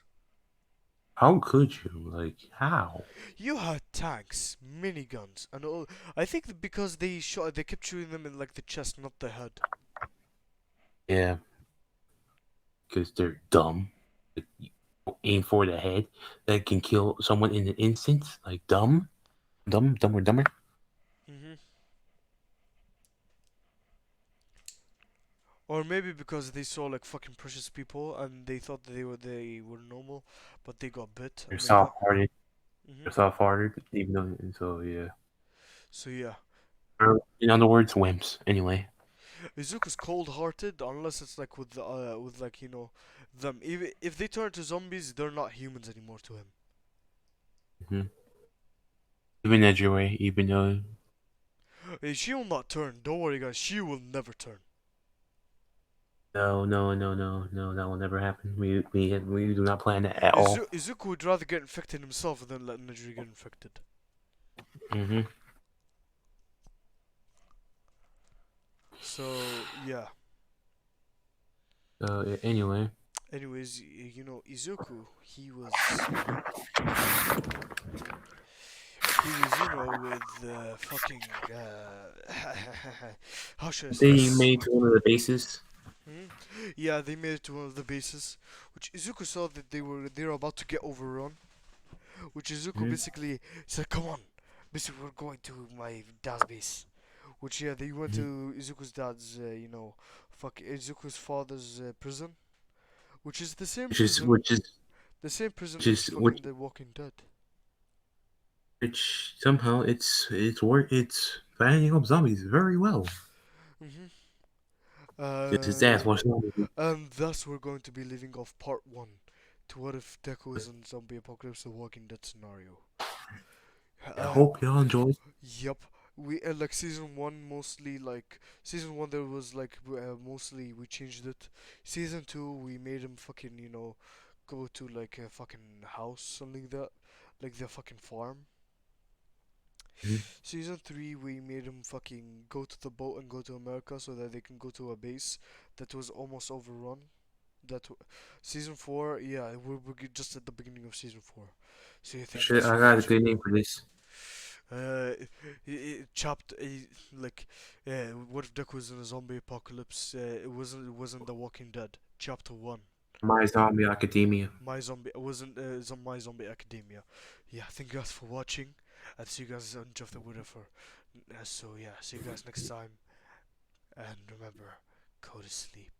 [SPEAKER 2] How could you? Like how?
[SPEAKER 1] You had tanks, miniguns, and all. I think that because they kept shooting them in like the chest, not the head.
[SPEAKER 2] Yeah, because they're dumb. Like, you aim for the head that can kill someone in an instant. Like dumb, dumber, dumber.
[SPEAKER 1] hmm Or maybe because they saw like fucking precious people and they thought that they were normal, but they got bit
[SPEAKER 2] They're
[SPEAKER 1] and they got.
[SPEAKER 2] soft-hearted.
[SPEAKER 1] hmm
[SPEAKER 2] They're soft-hearted. Even though, so yeah.
[SPEAKER 1] So yeah,
[SPEAKER 2] Or, in other words, wimps. Anyway.
[SPEAKER 1] Izuku's cold-hearted unless it's like with like them. Even if they turn to zombies, they're not humans anymore to him.
[SPEAKER 2] Hmm. Even Edgeway, even though
[SPEAKER 1] She will not turn. Don't worry, guys. She will never turn.
[SPEAKER 2] no, no, no, no, no, that will never happen. We do not plan that at all.
[SPEAKER 1] Izuku would rather get infected himself than let Nejiri get infected.
[SPEAKER 2] Hmm.
[SPEAKER 1] So yeah.
[SPEAKER 2] Anyway,
[SPEAKER 1] Anyways, Izuku, he was with fucking how should I say
[SPEAKER 2] they
[SPEAKER 1] this?
[SPEAKER 2] made one of the bases.
[SPEAKER 1] Hmm? Yeah, they made it to one of the bases, which Izuku saw that they were about to get overrun. Which Izuku
[SPEAKER 2] Hmm.
[SPEAKER 1] basically said, "Come on, basically we're going to my dad's base." Which yeah, they went
[SPEAKER 2] Hmm.
[SPEAKER 1] to Izuku's dad's, fuck Izuku's father's prison, which is the same
[SPEAKER 2] Which is
[SPEAKER 1] prison,
[SPEAKER 2] which is
[SPEAKER 1] the same prison
[SPEAKER 2] which
[SPEAKER 1] which
[SPEAKER 2] is which
[SPEAKER 1] fucking The Walking Dead.
[SPEAKER 2] which somehow it's fighting up zombies very well.
[SPEAKER 1] Mhm.
[SPEAKER 2] Just his ass
[SPEAKER 1] Uh,
[SPEAKER 2] watching zombies.
[SPEAKER 1] and thus we're going to be leaving off part one. To what if Deku is in zombie apocalypse, The Walking Dead scenario?
[SPEAKER 2] I
[SPEAKER 1] Uh,
[SPEAKER 2] hope y'all enjoy.
[SPEAKER 1] Yep. We like season one mostly like season one there was like mostly we changed it. Season two we made him fucking go to like a fucking house something like that, like the fucking farm.
[SPEAKER 2] Mhm.
[SPEAKER 1] Season three we made him fucking go to the boat and go to America so that they can go to a base that was almost overrun. Season four, yeah, we're just at the beginning of season four. So yeah, thank you
[SPEAKER 2] Shit,
[SPEAKER 1] guys
[SPEAKER 2] I
[SPEAKER 1] for
[SPEAKER 2] got a
[SPEAKER 1] watching.
[SPEAKER 2] good name for this.
[SPEAKER 1] It chopped like what if Deku was in a zombie apocalypse? It wasn't The Walking Dead. Chapter one.
[SPEAKER 2] My Zombie Academia.
[SPEAKER 1] My zombie. It wasn't My Zombie Academia. Yeah, thank you guys for watching, and see you guys on Jeff the Whatever. So yeah, see you guys next time, and remember, go to sleep.